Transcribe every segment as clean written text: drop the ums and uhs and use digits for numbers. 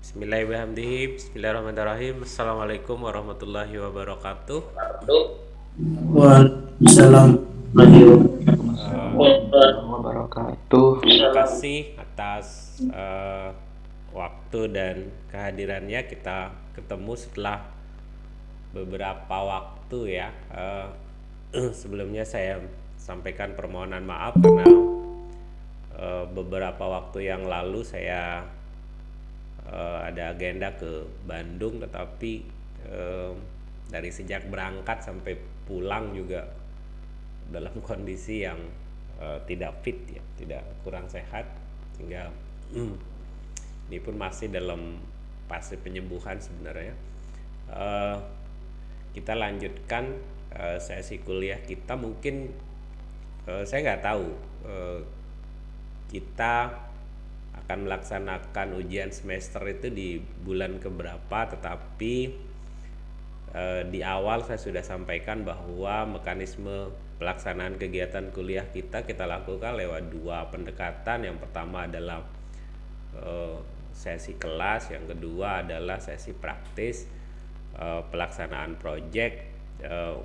Bismillahirrahmanirrahim. Assalamualaikum warahmatullahi wabarakatuh. Waalaikumsalam Eh, warahmatullahi wabarakatuh. Terima kasih atas waktu dan kehadirannya. Kita ketemu setelah beberapa waktu ya. Sebelumnya saya sampaikan permohonan maaf karena beberapa waktu yang lalu saya ada agenda ke Bandung, tetapi eh, dari sejak berangkat sampai pulang juga dalam kondisi yang tidak fit ya, tidak kurang sehat, sehingga ini pun masih dalam fase penyembuhan sebenarnya. Eh, kita lanjutkan sesi kuliah kita. Mungkin saya nggak tahu eh, kita akan melaksanakan ujian semester itu di bulan keberapa, tetapi di awal saya sudah sampaikan bahwa mekanisme pelaksanaan kegiatan kuliah kita lakukan lewat dua pendekatan. Yang pertama adalah sesi kelas, yang kedua adalah sesi praktis, pelaksanaan proyek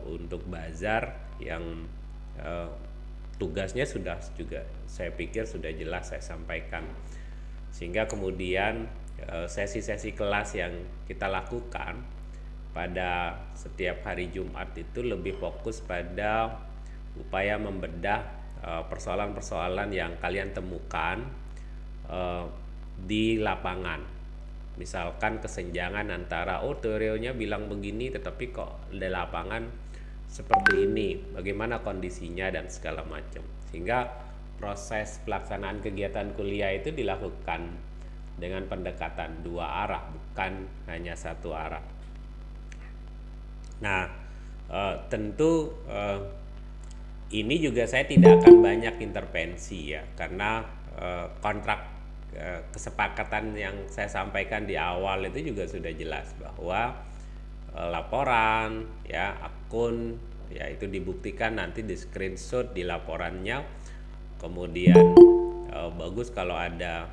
untuk bazar yang eh, tugasnya sudah juga saya pikir sudah jelas saya sampaikan, sehingga kemudian sesi-sesi kelas yang kita lakukan pada setiap hari Jumat itu lebih fokus pada upaya membedah persoalan-persoalan yang kalian temukan eh, di lapangan. Misalkan kesenjangan antara teorinya bilang begini tetapi kok di lapangan seperti ini, bagaimana kondisinya dan segala macam. Sehingga proses pelaksanaan kegiatan kuliah itu dilakukan dengan pendekatan dua arah, bukan hanya satu arah. Nah, tentu ini juga saya tidak akan banyak intervensi ya, karena kontrak kesepakatan yang saya sampaikan di awal itu juga sudah jelas bahwa laporan ya, akun ya, itu dibuktikan nanti di screenshot di laporannya. Kemudian bagus kalau ada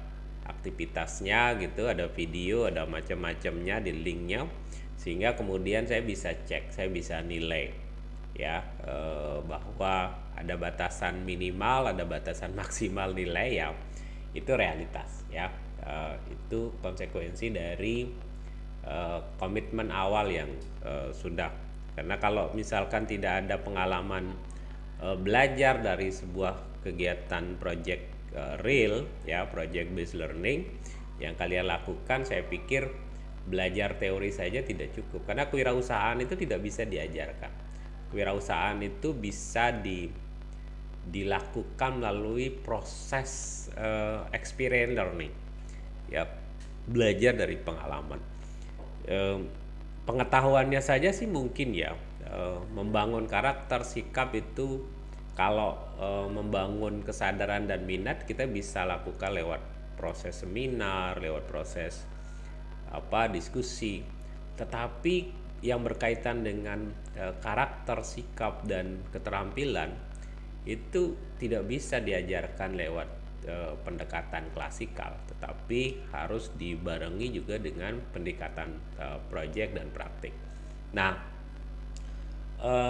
aktivitasnya gitu, ada video, ada macam-macamnya di linknya, sehingga kemudian saya bisa cek, saya bisa nilai ya, bahwa ada batasan minimal, ada batasan maksimal nilai ya, itu realitas ya. Itu konsekuensi dari komitmen awal yang sudah, karena kalau misalkan tidak ada pengalaman belajar dari sebuah kegiatan project real ya, project based learning yang kalian lakukan, saya pikir belajar teori saja tidak cukup, karena kewirausahaan itu tidak bisa diajarkan. Kewirausahaan itu bisa dilakukan melalui proses experience learning ya, belajar dari pengalaman. eh, Pengetahuannya saja sih mungkin ya, membangun karakter sikap itu, kalau membangun kesadaran dan minat kita bisa lakukan lewat proses seminar, lewat proses diskusi. Tetapi yang berkaitan dengan karakter sikap dan keterampilan itu tidak bisa diajarkan lewat pendekatan klasikal, tetapi harus dibarengi juga dengan pendekatan project dan praktik. Nah,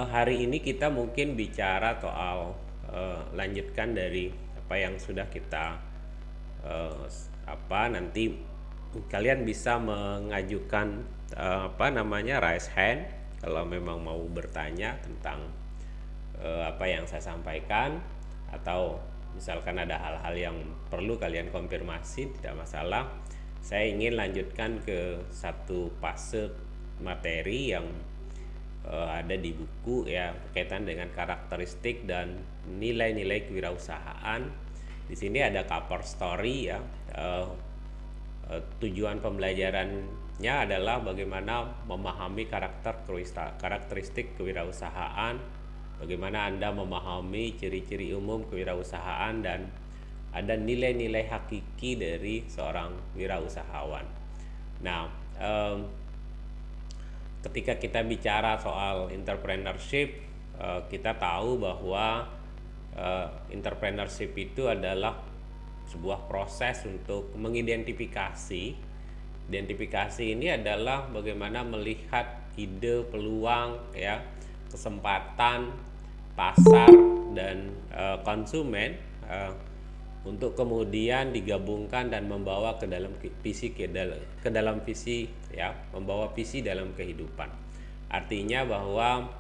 hari ini kita mungkin bicara soal lanjutkan dari apa yang sudah kita eh, nanti kalian bisa mengajukan raise hand kalau memang mau bertanya tentang apa yang saya sampaikan, atau misalkan ada hal-hal yang perlu kalian konfirmasi, tidak masalah. Saya ingin lanjutkan ke satu fase materi yang ada di buku ya, berkaitan dengan karakteristik dan nilai-nilai kewirausahaan. Di sini ada cover story ya. Tujuan pembelajarannya adalah bagaimana memahami karakteristik kewirausahaan, bagaimana Anda memahami ciri-ciri umum kewirausahaan, dan ada nilai-nilai hakiki dari seorang wirausahawan. Nah, ketika kita bicara soal entrepreneurship, kita tahu bahwa entrepreneurship itu adalah sebuah proses untuk mengidentifikasi Identifikasi ini adalah bagaimana melihat ide, peluang, ya, kesempatan, pasar dan konsumen untuk kemudian digabungkan dan membawa ke dalam visi ke dalam visi, ya, membawa visi dalam kehidupan. Artinya bahwa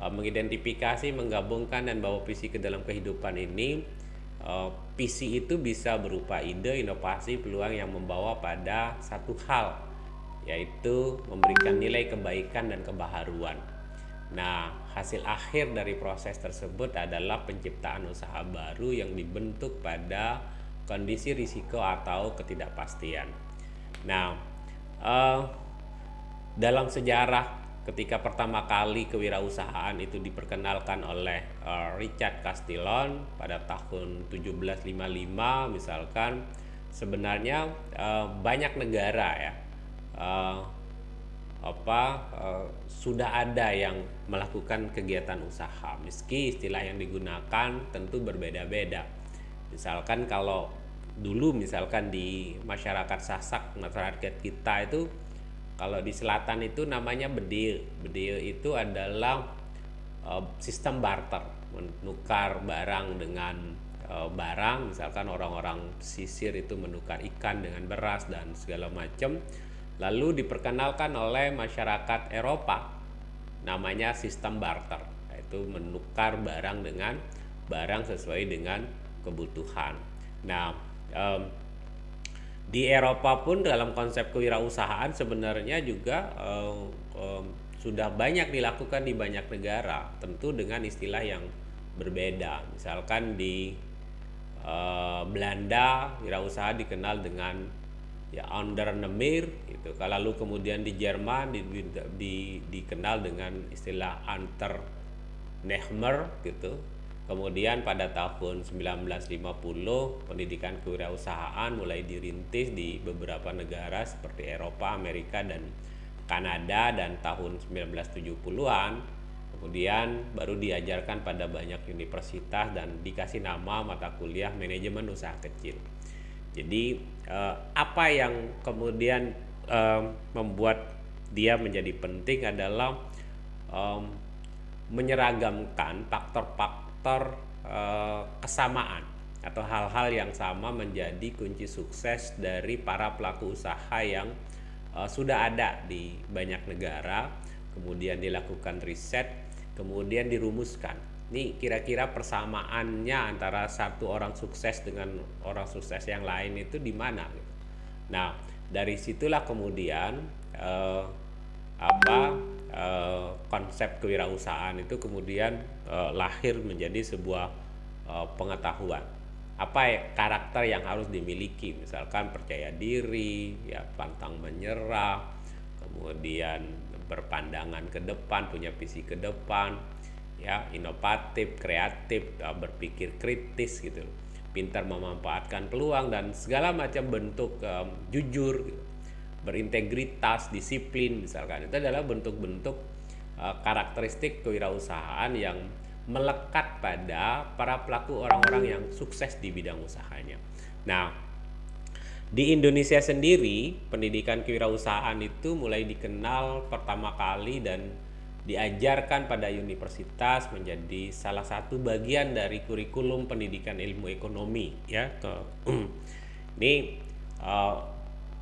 mengidentifikasi, menggabungkan dan bawa visi ke dalam kehidupan ini, visi itu bisa berupa ide, inovasi, peluang yang membawa pada satu hal, yaitu memberikan nilai kebaikan dan kebaharuan. Nah, hasil akhir dari proses tersebut adalah penciptaan usaha baru yang dibentuk pada kondisi risiko atau ketidakpastian. Nah, eh, dalam sejarah ketika pertama kali kewirausahaan itu diperkenalkan oleh Richard Castillon pada tahun 1755 misalkan, sebenarnya banyak negara, ya, eh, sudah ada yang melakukan kegiatan usaha, meski istilah yang digunakan tentu berbeda-beda. Misalkan kalau dulu misalkan di masyarakat Sasak, masyarakat kita itu, kalau di selatan itu namanya bedil. Bedil itu adalah sistem barter, menukar barang dengan barang. Misalkan orang-orang pesisir itu menukar ikan dengan beras dan segala macam. Lalu diperkenalkan oleh masyarakat Eropa, namanya sistem barter, yaitu menukar barang dengan barang sesuai dengan kebutuhan. Nah, di Eropa pun dalam konsep kewirausahaan sebenarnya juga sudah banyak dilakukan di banyak negara, tentu dengan istilah yang berbeda. Misalkan di Belanda, wirausaha dikenal dengan, ya, ondernemer itu. Lalu kemudian di Jerman dikenal dengan istilah Unternehmer gitu. Kemudian pada tahun 1950 pendidikan kewirausahaan mulai dirintis di beberapa negara seperti Eropa, Amerika dan Kanada, dan tahun 1970-an kemudian baru diajarkan pada banyak universitas dan dikasih nama mata kuliah manajemen usaha kecil. Jadi apa yang kemudian membuat dia menjadi penting adalah menyeragamkan faktor-faktor kesamaan atau hal-hal yang sama menjadi kunci sukses dari para pelaku usaha yang sudah ada di banyak negara, kemudian dilakukan riset, kemudian dirumuskan. Ini kira-kira persamaannya antara satu orang sukses dengan orang sukses yang lain itu di mana? Nah, dari situlah kemudian konsep kewirausahaan itu kemudian lahir menjadi sebuah pengetahuan. Apa karakter yang harus dimiliki? Misalkan percaya diri, ya, pantang menyerah, kemudian berpandangan ke depan, punya visi ke depan, ya, inovatif, kreatif, berpikir kritis gitu, pintar memanfaatkan peluang dan segala macam bentuk jujur, berintegritas, disiplin misalkan. Itu adalah bentuk-bentuk karakteristik kewirausahaan yang melekat pada para pelaku, orang-orang yang sukses di bidang usahanya. Nah, di Indonesia sendiri pendidikan kewirausahaan itu mulai dikenal pertama kali dan diajarkan pada universitas menjadi salah satu bagian dari kurikulum pendidikan ilmu ekonomi, ya. Ini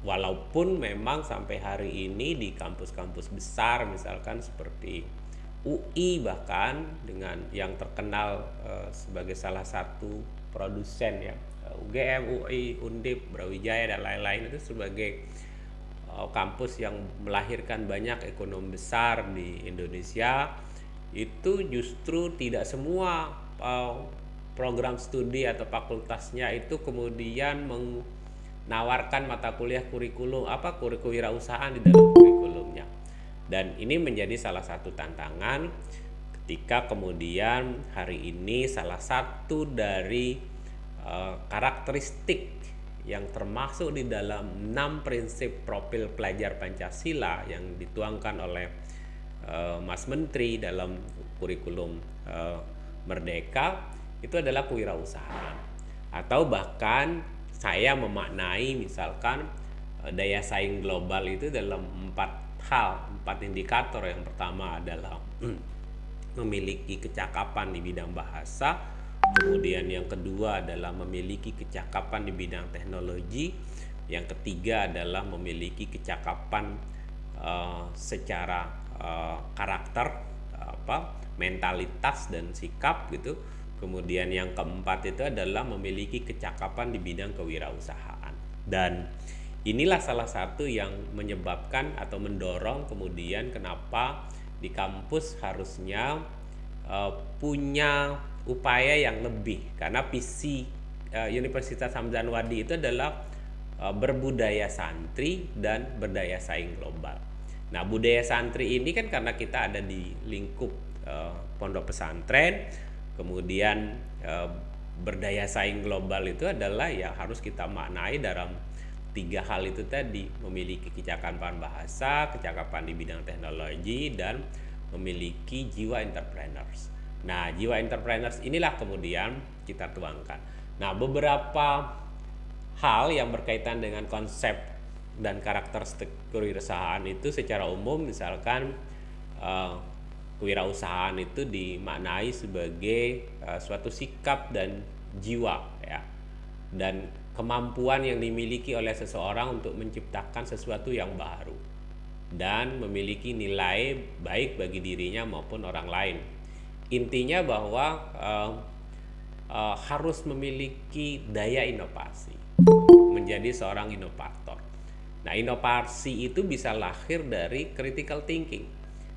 walaupun memang sampai hari ini di kampus-kampus besar misalkan seperti UI, bahkan dengan yang terkenal sebagai salah satu produsen, ya, UGM, UI, Undip, Brawijaya dan lain-lain, itu sebagai kampus yang melahirkan banyak ekonom besar di Indonesia, itu justru tidak semua program studi atau fakultasnya itu kemudian menawarkan mata kuliah kurikulum kewirausahaan di dalam kurikulumnya. Dan ini menjadi salah satu tantangan ketika kemudian hari ini salah satu dari karakteristik yang termasuk di dalam 6 prinsip profil pelajar Pancasila yang dituangkan oleh Mas Menteri dalam kurikulum Merdeka itu adalah kewirausahaan. Atau bahkan saya memaknai misalkan daya saing global itu dalam empat indikator. Yang pertama adalah memiliki kecakapan di bidang bahasa, kemudian yang kedua adalah memiliki kecakapan di bidang teknologi, yang ketiga adalah memiliki kecakapan secara karakter, mentalitas dan sikap gitu. Kemudian yang keempat itu adalah memiliki kecakapan di bidang kewirausahaan. Dan inilah salah satu yang menyebabkan atau mendorong kemudian kenapa di kampus harusnya punya upaya yang lebih, karena visi Universitas Hamzah Anwadi itu adalah berbudaya santri dan berdaya saing global. Nah, budaya santri ini kan karena kita ada di lingkup pondok pesantren, kemudian berdaya saing global itu adalah ya harus kita maknai dalam tiga hal itu tadi: memiliki kecakapan bahasa, kecakapan di bidang teknologi, dan memiliki jiwa entrepreneurs. Nah, jiwa entrepreneurs inilah kemudian kita tuangkan. Nah, beberapa hal yang berkaitan dengan konsep dan karakteristik kewirausahaan itu secara umum, misalkan kewirausahaan itu dimaknai sebagai suatu sikap dan jiwa ya, dan kemampuan yang dimiliki oleh seseorang untuk menciptakan sesuatu yang baru dan memiliki nilai baik bagi dirinya maupun orang lain. Intinya bahwa harus memiliki daya inovasi, menjadi seorang inovator. Nah, inovasi itu bisa lahir dari critical thinking.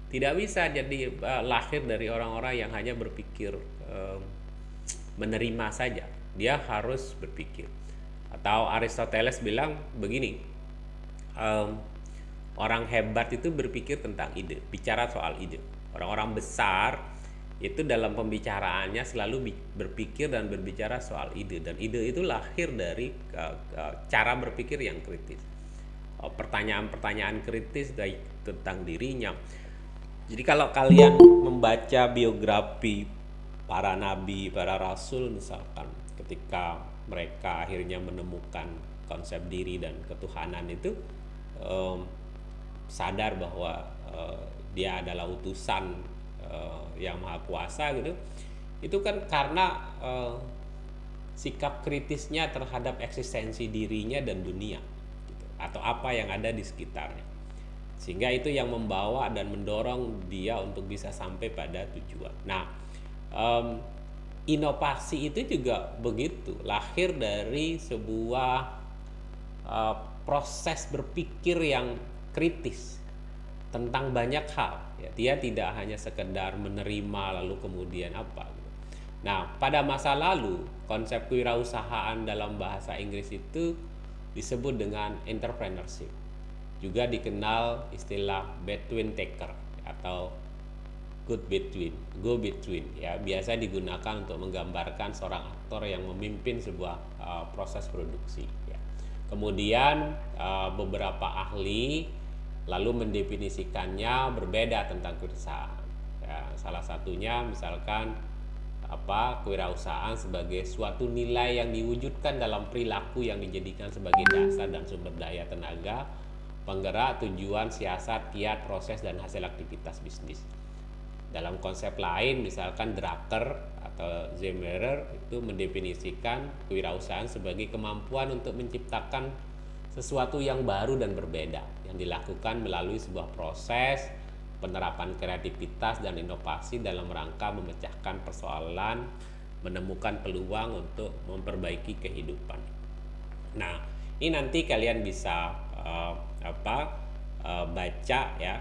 Tidak bisa jadi lahir dari orang-orang yang hanya berpikir menerima saja. Dia harus berpikir. Atau Aristoteles bilang begini, orang hebat itu berpikir tentang ide, bicara soal ide. Orang-orang besar itu dalam pembicaraannya selalu berpikir dan berbicara soal ide, dan ide itu lahir dari cara berpikir yang kritis, pertanyaan-pertanyaan kritis tentang dirinya. Jadi kalau kalian membaca biografi para nabi, para rasul misalkan, ketika mereka akhirnya menemukan konsep diri dan ketuhanan itu, sadar bahwa dia adalah utusan yang maha kuasa gitu, itu kan karena sikap kritisnya terhadap eksistensi dirinya dan dunia gitu, atau apa yang ada di sekitarnya, sehingga itu yang membawa dan mendorong dia untuk bisa sampai pada tujuan. Nah, inovasi itu juga begitu, lahir dari sebuah proses berpikir yang kritis tentang banyak hal ya. Dia tidak hanya sekedar menerima lalu kemudian apa gitu. Nah, pada masa lalu konsep kewirausahaan dalam bahasa Inggris itu disebut dengan entrepreneurship, juga dikenal istilah between taker atau go between ya, biasa digunakan untuk menggambarkan seorang aktor yang memimpin sebuah proses produksi ya. Kemudian beberapa ahli lalu mendefinisikannya berbeda tentang kewirausahaan ya. Salah satunya misalkan kewirausahaan sebagai suatu nilai yang diwujudkan dalam perilaku yang dijadikan sebagai dasar dan sumber daya tenaga penggerak tujuan, siasat, kiat, proses, dan hasil aktivitas bisnis. Dalam konsep lain misalkan Drucker atau Zimmerer itu mendefinisikan kewirausahaan sebagai kemampuan untuk menciptakan sesuatu yang baru dan berbeda yang dilakukan melalui sebuah proses penerapan kreativitas dan inovasi dalam rangka memecahkan persoalan, menemukan peluang untuk memperbaiki kehidupan. Nah, ini nanti kalian bisa baca ya.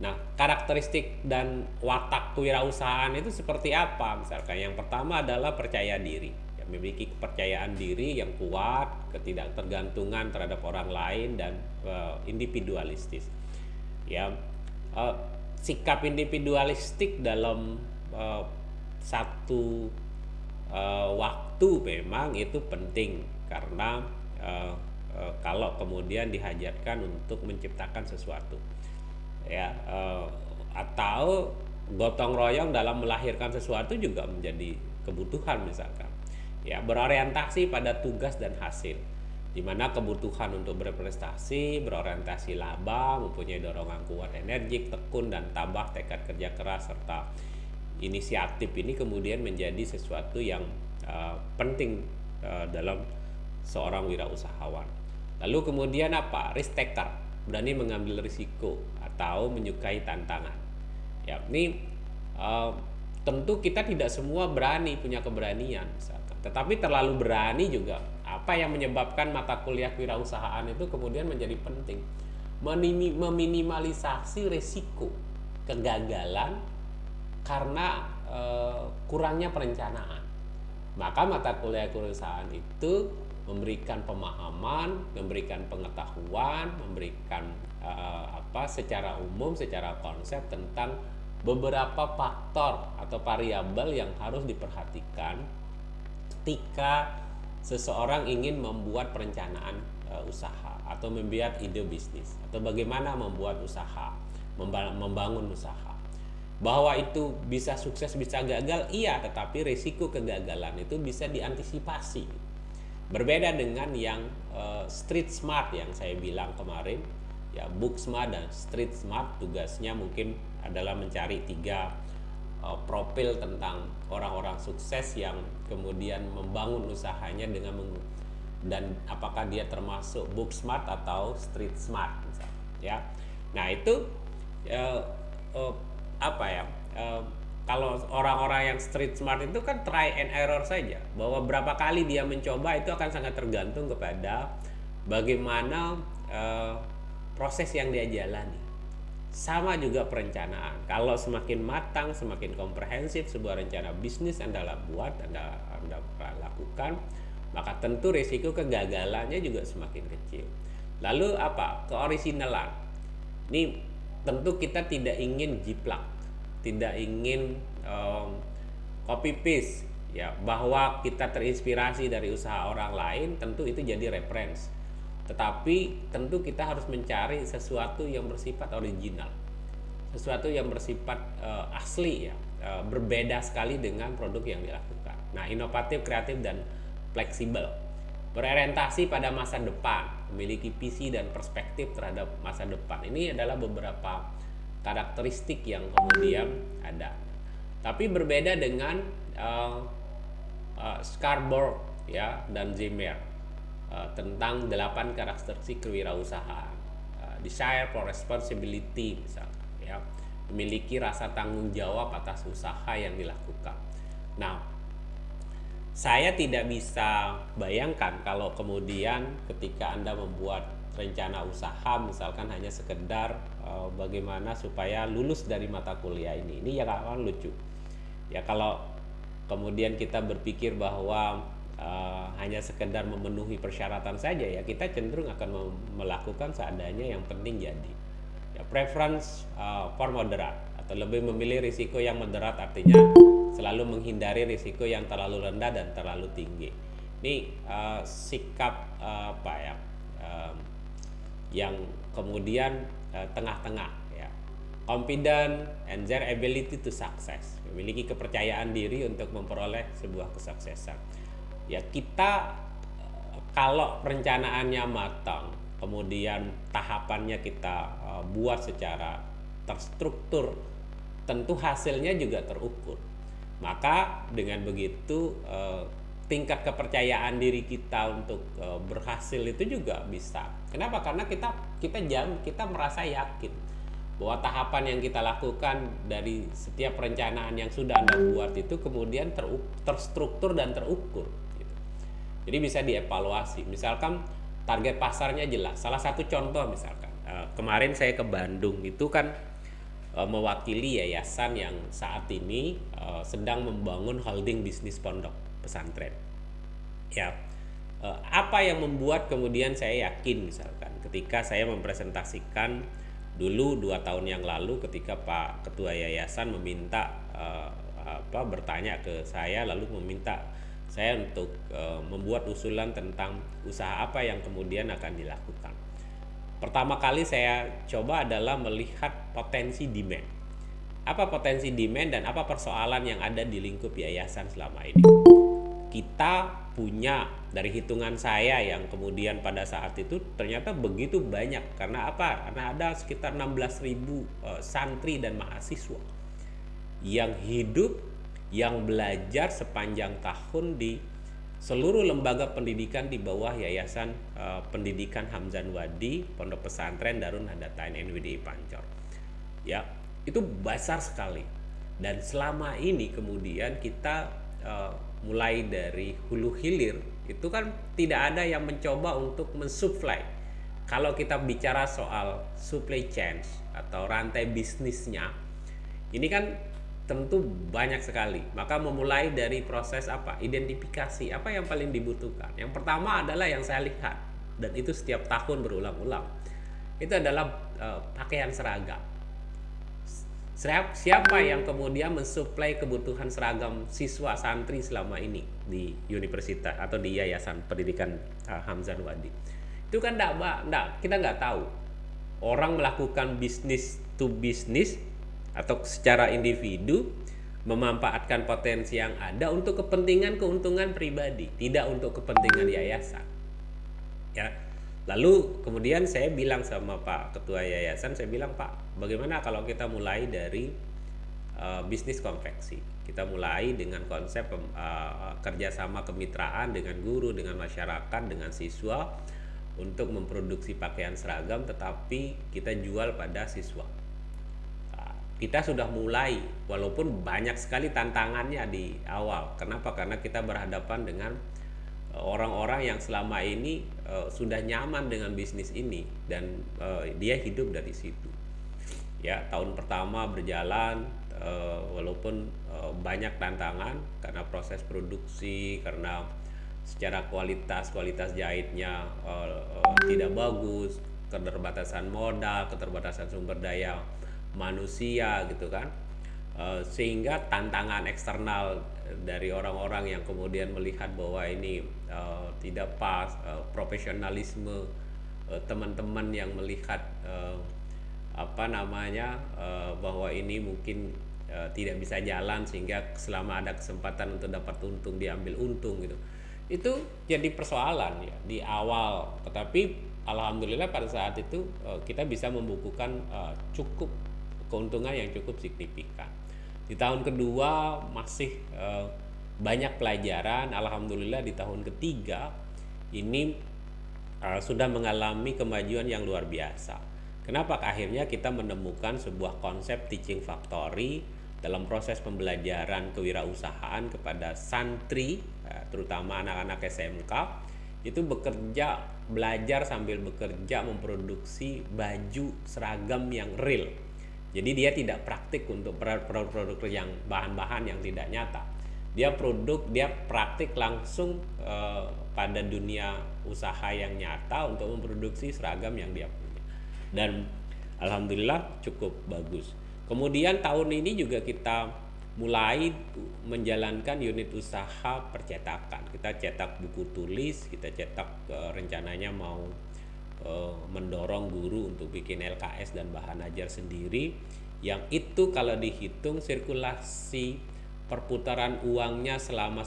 Nah, karakteristik dan watak kewirausahaan itu seperti apa? Misalkan yang pertama adalah percaya diri, ya, memiliki kepercayaan diri yang kuat, ketidaktergantungan terhadap orang lain, dan individualistis. Ya, sikap individualistik dalam satu waktu memang itu penting, karena kalau kemudian dihajatkan untuk menciptakan sesuatu ya, atau gotong royong dalam melahirkan sesuatu juga menjadi kebutuhan misalkan ya, berorientasi pada tugas dan hasil. di mana kebutuhan untuk berprestasi, berorientasi laba, mempunyai dorongan kuat, energik, tekun, dan tambah tekad kerja keras serta inisiatif ini kemudian menjadi sesuatu yang penting dalam seorang wirausahawan. Lalu kemudian apa? Risk taker, berani mengambil risiko atau menyukai tantangan. Ya, ini tentu kita tidak semua berani, punya keberanian misalkan. Tetapi terlalu berani juga, apa yang menyebabkan mata kuliah kewirausahaan itu kemudian menjadi penting. Meminimalisasi risiko kegagalan karena kurangnya perencanaan. Maka mata kuliah kewirausahaan itu memberikan pemahaman, memberikan pengetahuan, memberikan secara umum, secara konsep tentang beberapa faktor atau variabel yang harus diperhatikan ketika seseorang ingin membuat perencanaan usaha atau membuat ide bisnis atau bagaimana membuat usaha, membangun usaha. Bahwa itu bisa sukses bisa gagal, iya, tetapi risiko kegagalan itu bisa diantisipasi. Berbeda dengan yang street smart yang saya bilang kemarin, ya book smart dan street smart tugasnya mungkin adalah mencari 3 profil tentang orang-orang sukses yang kemudian membangun usahanya dengan dan apakah dia termasuk book smart atau street smart misalnya, ya. Nah itu kalau orang-orang yang street smart itu kan try and error saja, bahwa berapa kali dia mencoba itu akan sangat tergantung kepada bagaimana proses yang dia jalani. Sama juga perencanaan, kalau semakin matang, semakin komprehensif sebuah rencana bisnis Anda buat, Anda lakukan, maka tentu risiko kegagalannya juga semakin kecil. Lalu apa? Keorisinalan. Ini tentu kita tidak ingin jiplak, tidak ingin copy paste, ya, bahwa kita terinspirasi dari usaha orang lain, tentu itu jadi reference. Tetapi tentu kita harus mencari sesuatu yang bersifat original, sesuatu yang bersifat asli, ya, berbeda sekali dengan produk yang dilakukan. Nah, inovatif, kreatif, dan fleksibel, berorientasi pada masa depan, memiliki visi dan perspektif terhadap masa depan. Ini adalah beberapa karakteristik yang kemudian ada. Tapi berbeda dengan Scarborough, ya, dan Zimmer tentang 8 karakteristik kewirausahaan. Desire for responsibility misalnya, ya, memiliki rasa tanggung jawab atas usaha yang dilakukan. Nah, saya tidak bisa bayangkan kalau kemudian ketika Anda membuat rencana usaha misalkan hanya sekedar bagaimana supaya lulus dari mata kuliah ini ya akan lucu, ya. Kalau kemudian kita berpikir bahwa hanya sekedar memenuhi persyaratan saja, ya kita cenderung akan melakukan seadanya, yang penting jadi, ya. Preference for moderate, atau lebih memilih risiko yang moderat, artinya selalu menghindari risiko yang terlalu rendah dan terlalu tinggi. Ini sikap yang kemudian tengah-tengah, ya. Confident and their ability to success, memiliki kepercayaan diri untuk memperoleh sebuah kesuksesan. Ya, kita kalau perencanaannya matang, kemudian tahapannya kita buat secara terstruktur, tentu hasilnya juga terukur. Maka dengan begitu tingkat kepercayaan diri kita untuk berhasil itu juga bisa. Kenapa? Karena kita merasa yakin bahwa tahapan yang kita lakukan dari setiap perencanaan yang sudah Anda buat itu kemudian terstruktur dan terukur, gitu. Jadi bisa dievaluasi. Misalkan target pasarnya jelas. Salah satu contoh misalkan kemarin saya ke Bandung itu kan mewakili yayasan yang saat ini sedang membangun holding bisnis pondok pesantren. Ya, apa yang membuat kemudian saya yakin misalkan ketika saya mempresentasikan dulu 2 tahun yang lalu ketika Pak Ketua Yayasan meminta bertanya ke saya, lalu meminta saya untuk membuat usulan tentang usaha apa yang kemudian akan dilakukan. Pertama kali saya coba adalah melihat potensi demand. Apa potensi demand dan apa persoalan yang ada di lingkup yayasan selama ini. kita punya dari hitungan saya yang kemudian pada saat itu ternyata begitu banyak. Karena apa? Karena ada sekitar 16.000 santri dan mahasiswa yang hidup, yang belajar sepanjang tahun di seluruh lembaga pendidikan di bawah Yayasan Pendidikan Hamzan Wadi Pondok Pesantren Darun Nadatain NWDI Pancor. Ya, itu besar sekali. Dan selama ini kemudian kita mulai dari hulu hilir itu kan tidak ada yang mencoba untuk mensuplai. Kalau kita bicara soal supply chain atau rantai bisnisnya, ini kan tentu banyak sekali. Maka memulai dari proses apa? Identifikasi apa yang paling dibutuhkan. Yang pertama adalah yang saya lihat dan itu setiap tahun berulang-ulang. Itu adalah pakaian seragam. Siapa yang kemudian mensuplai kebutuhan seragam siswa santri selama ini di universitas atau di Yayasan Pendidikan Hamzan Wadi? Itu kan kita nggak tahu. Orang melakukan bisnis to bisnis atau secara individu memanfaatkan potensi yang ada untuk kepentingan keuntungan pribadi, tidak untuk kepentingan yayasan. Ya. Lalu kemudian saya bilang sama Pak Ketua Yayasan, saya bilang, Pak, bagaimana kalau kita mulai dari bisnis konveksi? Kita mulai dengan konsep kerjasama kemitraan dengan guru, dengan masyarakat, dengan siswa untuk memproduksi pakaian seragam, tetapi kita jual pada siswa. Kita sudah mulai, walaupun banyak sekali tantangannya di awal. Kenapa? Karena kita berhadapan dengan orang-orang yang selama ini sudah nyaman dengan bisnis ini dan dia hidup dari situ. Ya, tahun pertama berjalan walaupun banyak tantangan karena proses produksi, karena secara kualitas jahitnya tidak bagus, keterbatasan modal, keterbatasan sumber daya manusia gitu kan. Sehingga tantangan eksternal dari orang-orang yang kemudian melihat bahwa ini tidak pas, profesionalisme teman-teman yang melihat bahwa ini mungkin tidak bisa jalan, sehingga selama ada kesempatan untuk dapat untung diambil untung gitu. Itu jadi persoalan ya di awal, tetapi alhamdulillah pada saat itu kita bisa membukukan cukup keuntungan yang cukup signifikan. Di tahun kedua masih banyak pelajaran. Alhamdulillah di tahun ketiga ini sudah mengalami kemajuan yang luar biasa. Kenapa? Akhirnya kita menemukan sebuah konsep teaching factory dalam proses pembelajaran kewirausahaan kepada santri, terutama anak-anak SMK, itu belajar sambil bekerja memproduksi baju seragam yang real. Jadi dia tidak praktik untuk produk-produk yang bahan-bahan yang tidak nyata. Dia praktik langsung pada dunia usaha yang nyata untuk memproduksi seragam yang dia punya. Dan alhamdulillah cukup bagus. Kemudian tahun ini juga kita mulai menjalankan unit usaha percetakan. Kita cetak buku tulis, kita cetak rencananya mau mendorong guru untuk bikin LKS dan bahan ajar sendiri, yang itu kalau dihitung sirkulasi perputaran uangnya selama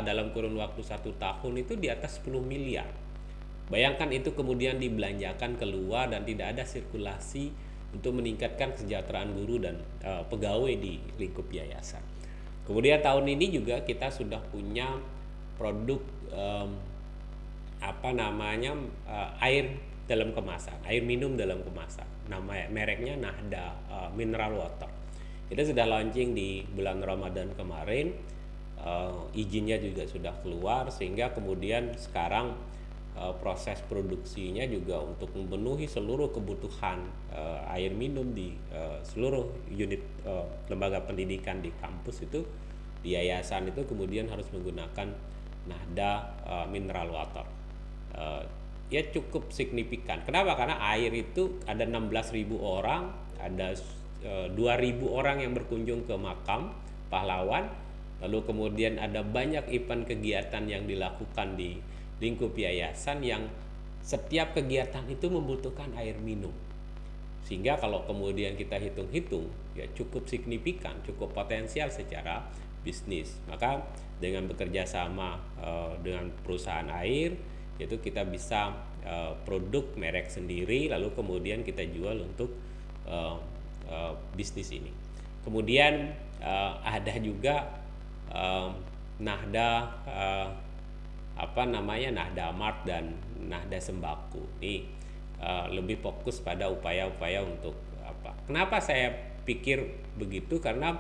dalam kurun waktu 1 tahun itu di atas 10 miliar. Bayangkan itu kemudian dibelanjakan keluar dan tidak ada sirkulasi untuk meningkatkan kesejahteraan guru dan pegawai di lingkup yayasan. Kemudian tahun ini juga kita sudah punya produk air minum dalam kemasan. Mereknya Nahda Mineral Water. Itu sudah launching di bulan Ramadan kemarin. Izinnya juga sudah keluar, sehingga kemudian sekarang proses produksinya juga untuk memenuhi seluruh kebutuhan air minum di seluruh unit lembaga pendidikan di kampus itu, di yayasan itu kemudian harus menggunakan Nahda Mineral Water. Ya cukup signifikan. Kenapa? Karena air itu ada 16.000 orang, ada 2.000 orang yang berkunjung ke makam pahlawan, lalu kemudian ada banyak event kegiatan yang dilakukan di lingkup yayasan yang setiap kegiatan itu membutuhkan air minum. Sehingga kalau kemudian kita hitung-hitung ya cukup signifikan, cukup potensial secara bisnis. Maka dengan bekerja sama dengan perusahaan air itu kita bisa produk merek sendiri, lalu kemudian kita jual untuk bisnis ini. Kemudian ada juga Nahda Nahda Mart dan Nahda Sembako. Ini lebih fokus pada upaya-upaya untuk apa? Kenapa saya pikir begitu? Karena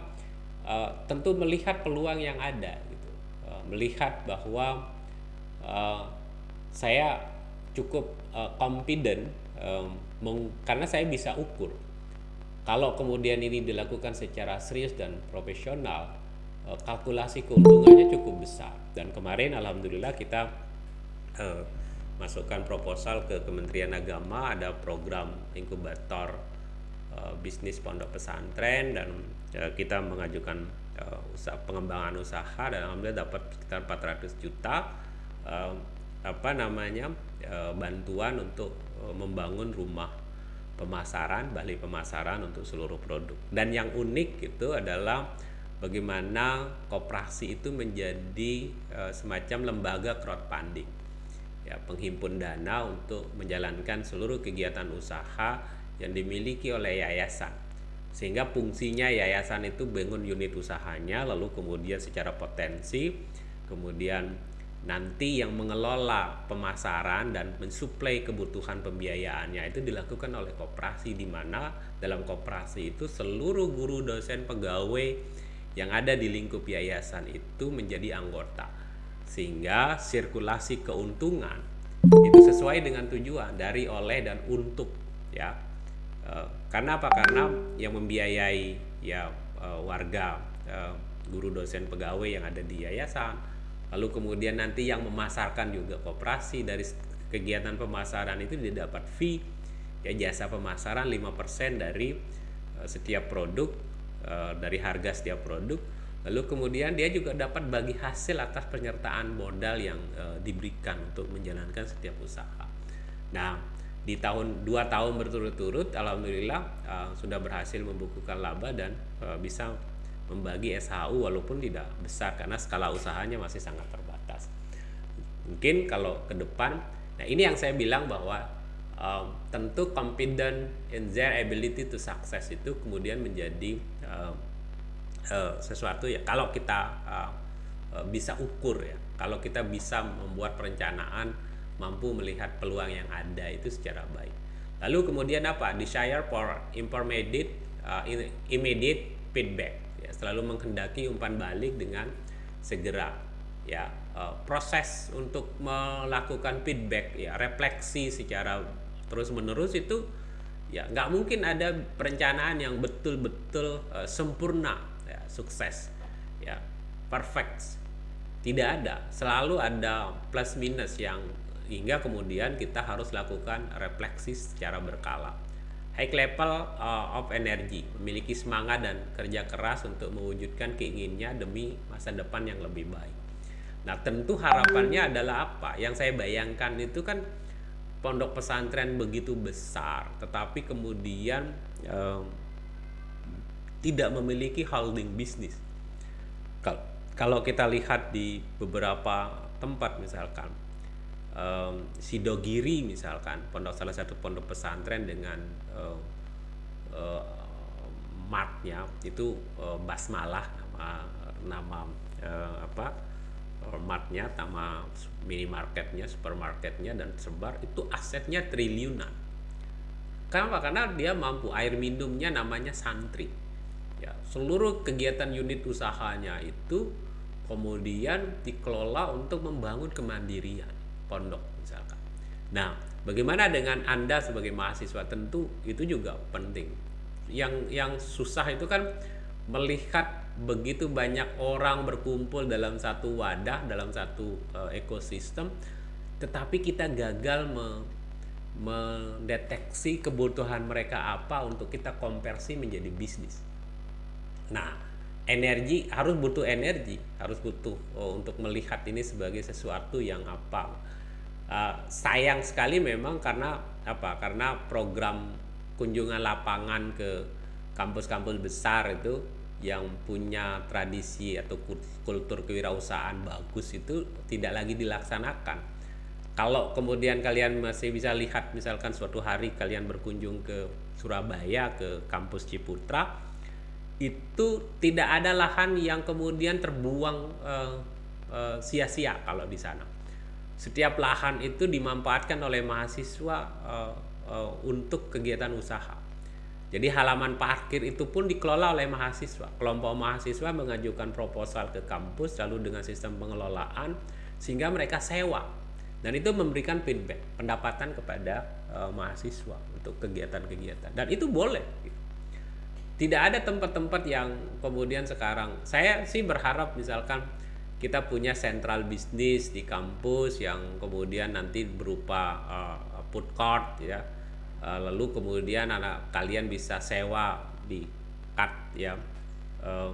tentu melihat peluang yang ada, gitu. Melihat bahwa saya cukup confident, karena saya bisa ukur. Kalau kemudian ini dilakukan secara serius dan profesional, kalkulasi keuntungannya cukup besar. Dan kemarin alhamdulillah kita masukkan proposal ke Kementerian Agama, ada program inkubator bisnis pondok pesantren, dan kita mengajukan pengembangan usaha, dan alhamdulillah dapat sekitar 400 juta bantuan untuk membangun rumah pemasaran, Bali pemasaran untuk seluruh produk. Dan yang unik itu adalah bagaimana koperasi itu menjadi semacam lembaga crowdfunding, ya, penghimpun dana untuk menjalankan seluruh kegiatan usaha yang dimiliki oleh yayasan. Sehingga fungsinya yayasan itu bangun unit usahanya, lalu kemudian secara potensi, kemudian nanti yang mengelola pemasaran dan mensuplai kebutuhan pembiayaannya itu dilakukan oleh koperasi, di mana dalam koperasi itu seluruh guru, dosen, pegawai yang ada di lingkup yayasan itu menjadi anggota, sehingga sirkulasi keuntungan itu sesuai dengan tujuan dari, oleh, dan untuk, ya. Karena apa? Karena yang membiayai ya warga, guru, dosen, pegawai yang ada di yayasan, lalu kemudian nanti yang memasarkan juga koperasi. Dari kegiatan pemasaran itu dia dapat fee, ya, jasa pemasaran 5% dari setiap produk, dari harga setiap produk. Lalu kemudian dia juga dapat bagi hasil atas penyertaan modal yang diberikan untuk menjalankan setiap usaha. Nah, di 2 tahun berturut-turut alhamdulillah sudah berhasil membukukan laba dan bisa membagi SHU walaupun tidak besar karena skala usahanya masih sangat terbatas. Mungkin kalau ke depan, nah ini yang saya bilang bahwa tentu confident in their ability to success itu kemudian menjadi sesuatu, ya, kalau kita bisa ukur, ya, kalau kita bisa membuat perencanaan, mampu melihat peluang yang ada itu secara baik. Lalu kemudian apa? Desire for immediate feedback, ya, selalu menghendaki umpan balik dengan segera, ya. Proses untuk melakukan feedback, ya, refleksi secara terus menerus itu, ya, nggak mungkin ada perencanaan yang betul-betul sempurna, ya, sukses, ya, perfect, tidak ada. Selalu ada plus minus yang hingga kemudian kita harus lakukan refleksi secara berkala. High level of energy, memiliki semangat dan kerja keras untuk mewujudkan keinginannya demi masa depan yang lebih baik. Nah, tentu harapannya adalah apa? Yang saya bayangkan itu kan pondok pesantren begitu besar, tetapi kemudian tidak memiliki holding bisnis. Kalau kita lihat di beberapa tempat, misalkan Sidogiri misalkan, salah satu pondok pesantren dengan martnya itu Basmalah, nama martnya, nama minimarketnya, supermarketnya, dan sebar itu asetnya triliunan. Kenapa? Karena dia mampu, air minumnya namanya santri, ya, seluruh kegiatan unit usahanya itu kemudian dikelola untuk membangun kemandirian pondok misalkan. Nah, bagaimana dengan Anda sebagai mahasiswa? Tentu itu juga penting. Yang susah itu kan melihat begitu banyak orang berkumpul dalam satu wadah, dalam satu ekosistem, tetapi kita gagal mendeteksi kebutuhan mereka apa untuk kita konversi menjadi bisnis. Nah, harus butuh energi, harus butuh untuk melihat ini sebagai sesuatu yang apa. Sayang sekali memang karena apa? Karena program kunjungan lapangan ke kampus-kampus besar itu yang punya tradisi atau kultur kewirausahaan bagus itu tidak lagi dilaksanakan. Kalau kemudian kalian masih bisa lihat, misalkan suatu hari kalian berkunjung ke Surabaya, ke kampus Ciputra, itu tidak ada lahan yang kemudian terbuang sia-sia kalau di sana. Setiap lahan itu dimanfaatkan oleh mahasiswa untuk kegiatan usaha. Jadi halaman parkir itu pun dikelola oleh mahasiswa. Kelompok mahasiswa mengajukan proposal ke kampus lalu dengan sistem pengelolaan sehingga mereka sewa. Dan itu memberikan feedback, pendapatan kepada mahasiswa untuk kegiatan-kegiatan. Dan itu boleh. Tidak ada tempat-tempat yang kemudian sekarang, saya sih berharap misalkan kita punya sentral bisnis di kampus yang kemudian nanti berupa food court ya. Lalu kemudian anak kalian bisa sewa di cut ya. Uh,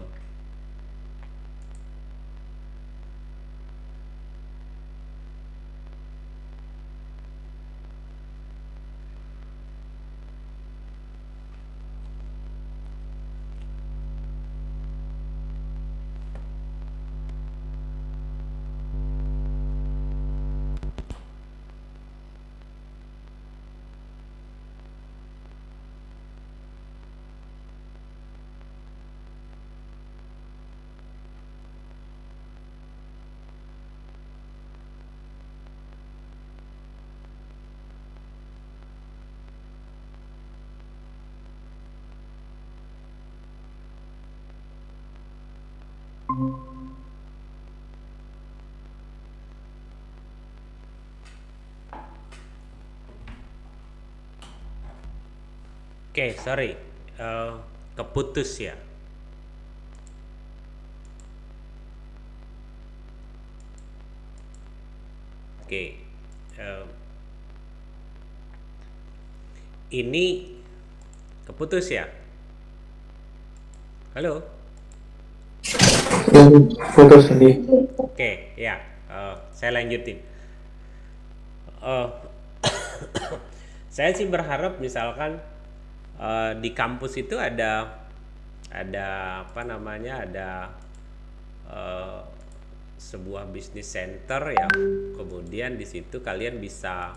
Oke, sorry. Eh, Keputus ya. Oke. Eh, ini keputus ya. Halo. yang putus tadi. Oke, ya. Saya lanjutin. Eh, saya sih berharap misalkan di kampus itu ada apa namanya, ada eh, sebuah bisnis center yang kemudian di situ kalian bisa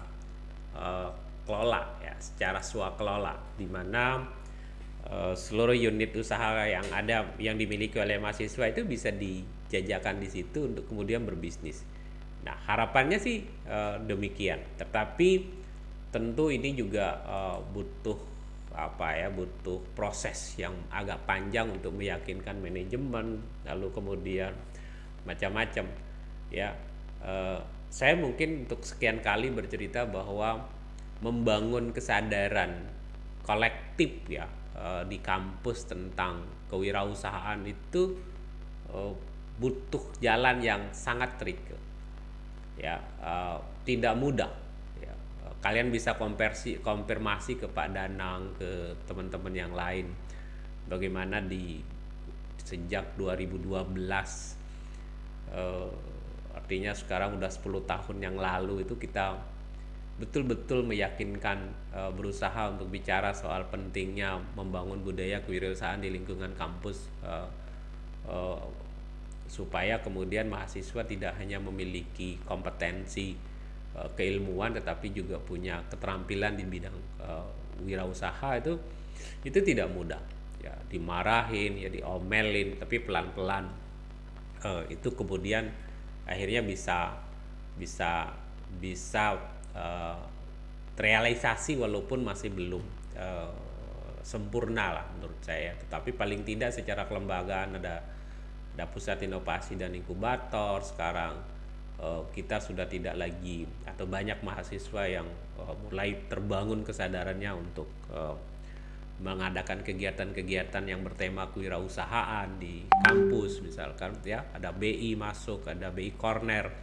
eh, kelola ya secara swakelola, di mana seluruh unit usaha yang ada yang dimiliki oleh mahasiswa itu bisa dijajakan di situ untuk kemudian berbisnis. Nah, harapannya sih demikian. Tetapi tentu ini juga butuh apa ya, butuh proses yang agak panjang untuk meyakinkan manajemen, lalu kemudian macam-macam ya. Eh, saya mungkin untuk sekian kali bercerita bahwa membangun kesadaran kolektif ya di kampus tentang kewirausahaan itu eh, butuh jalan yang sangat tricky ya, tidak mudah ya. Kalian bisa konfirmasi ke Pak Danang, ke teman-teman yang lain, bagaimana di sejak 2012, artinya sekarang udah 10 tahun yang lalu itu kita betul-betul meyakinkan, berusaha untuk bicara soal pentingnya membangun budaya kewirausahaan di lingkungan kampus, uh, supaya kemudian mahasiswa tidak hanya memiliki kompetensi keilmuan tetapi juga punya keterampilan di bidang wirausaha. Itu tidak mudah ya, dimarahin ya, diomelin, tapi pelan-pelan itu kemudian akhirnya bisa bisa bisa uh, terrealisasi walaupun masih belum uh, sempurna lah menurut saya. Tetapi paling tidak secara kelembagaan ada pusat inovasi dan inkubator sekarang. Kita sudah tidak lagi, atau banyak mahasiswa yang mulai terbangun kesadarannya untuk mengadakan kegiatan-kegiatan yang bertema kewirausahaan di kampus misalkan ya. Ada BI masuk, ada BI Corner,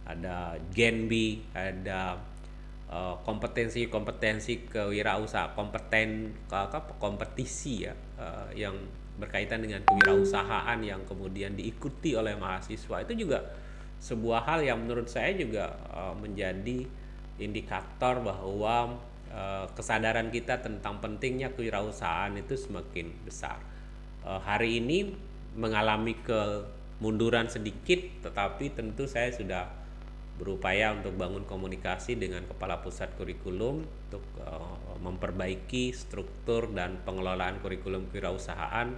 ada Genbi, ada kompetensi-kompetensi kewirausahaan, kompetisi ya, yang berkaitan dengan kewirausahaan yang kemudian diikuti oleh mahasiswa. Itu juga sebuah hal yang menurut saya juga menjadi indikator bahwa kesadaran kita tentang pentingnya kewirausahaan itu semakin besar. hari ini mengalami kemunduran sedikit, tetapi tentu saya sudah berupaya untuk bangun komunikasi dengan kepala pusat kurikulum untuk memperbaiki struktur dan pengelolaan kurikulum kewirausahaan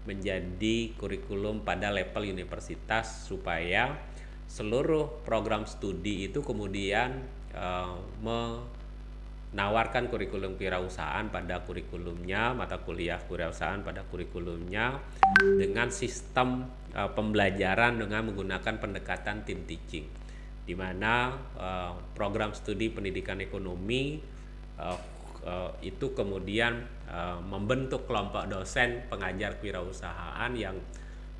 menjadi kurikulum pada level universitas, supaya seluruh program studi itu kemudian menawarkan kurikulum kewirausahaan pada kurikulumnya, mata kuliah kewirausahaan pada kurikulumnya, dengan sistem pembelajaran dengan menggunakan pendekatan team teaching, di mana program studi pendidikan ekonomi itu kemudian membentuk kelompok dosen pengajar kewirausahaan yang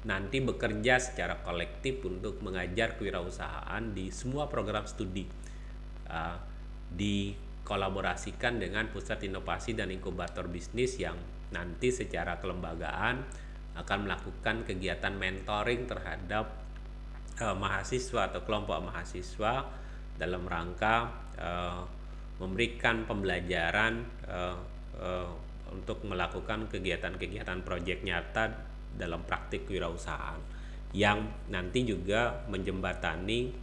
nanti bekerja secara kolektif untuk mengajar kewirausahaan di semua program studi, dikolaborasikan dengan pusat inovasi dan inkubator bisnis yang nanti secara kelembagaan akan melakukan kegiatan mentoring terhadap mahasiswa atau kelompok mahasiswa dalam rangka memberikan pembelajaran untuk melakukan kegiatan-kegiatan proyek nyata dalam praktik kewirausahaan, yang nanti juga menjembatani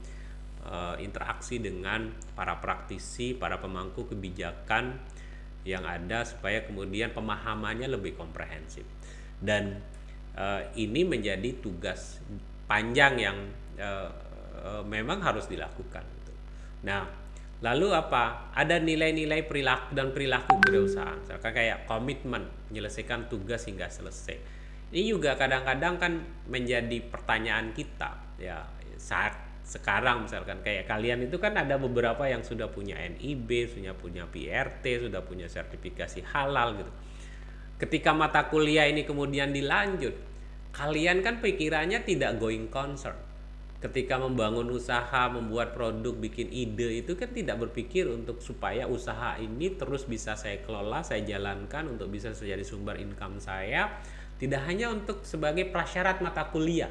interaksi dengan para praktisi, para pemangku kebijakan yang ada, supaya kemudian pemahamannya lebih komprehensif. Dan ini menjadi tugas panjang yang memang harus dilakukan. Nah, lalu apa? Ada nilai-nilai perilaku dan perilaku kewirausahaan, misalkan kayak komitmen menyelesaikan tugas hingga selesai. Ini juga kadang-kadang kan menjadi pertanyaan kita ya, saat sekarang misalkan kayak kalian itu kan ada beberapa yang sudah punya NIB, sudah punya PRT, sudah punya sertifikasi halal gitu. Ketika mata kuliah ini kemudian dilanjut, kalian kan pikirannya tidak going concern. Ketika membangun usaha, membuat produk, bikin ide, itu kan tidak berpikir untuk supaya usaha ini terus bisa saya kelola, saya jalankan untuk bisa menjadi sumber income saya, tidak hanya untuk sebagai prasyarat mata kuliah.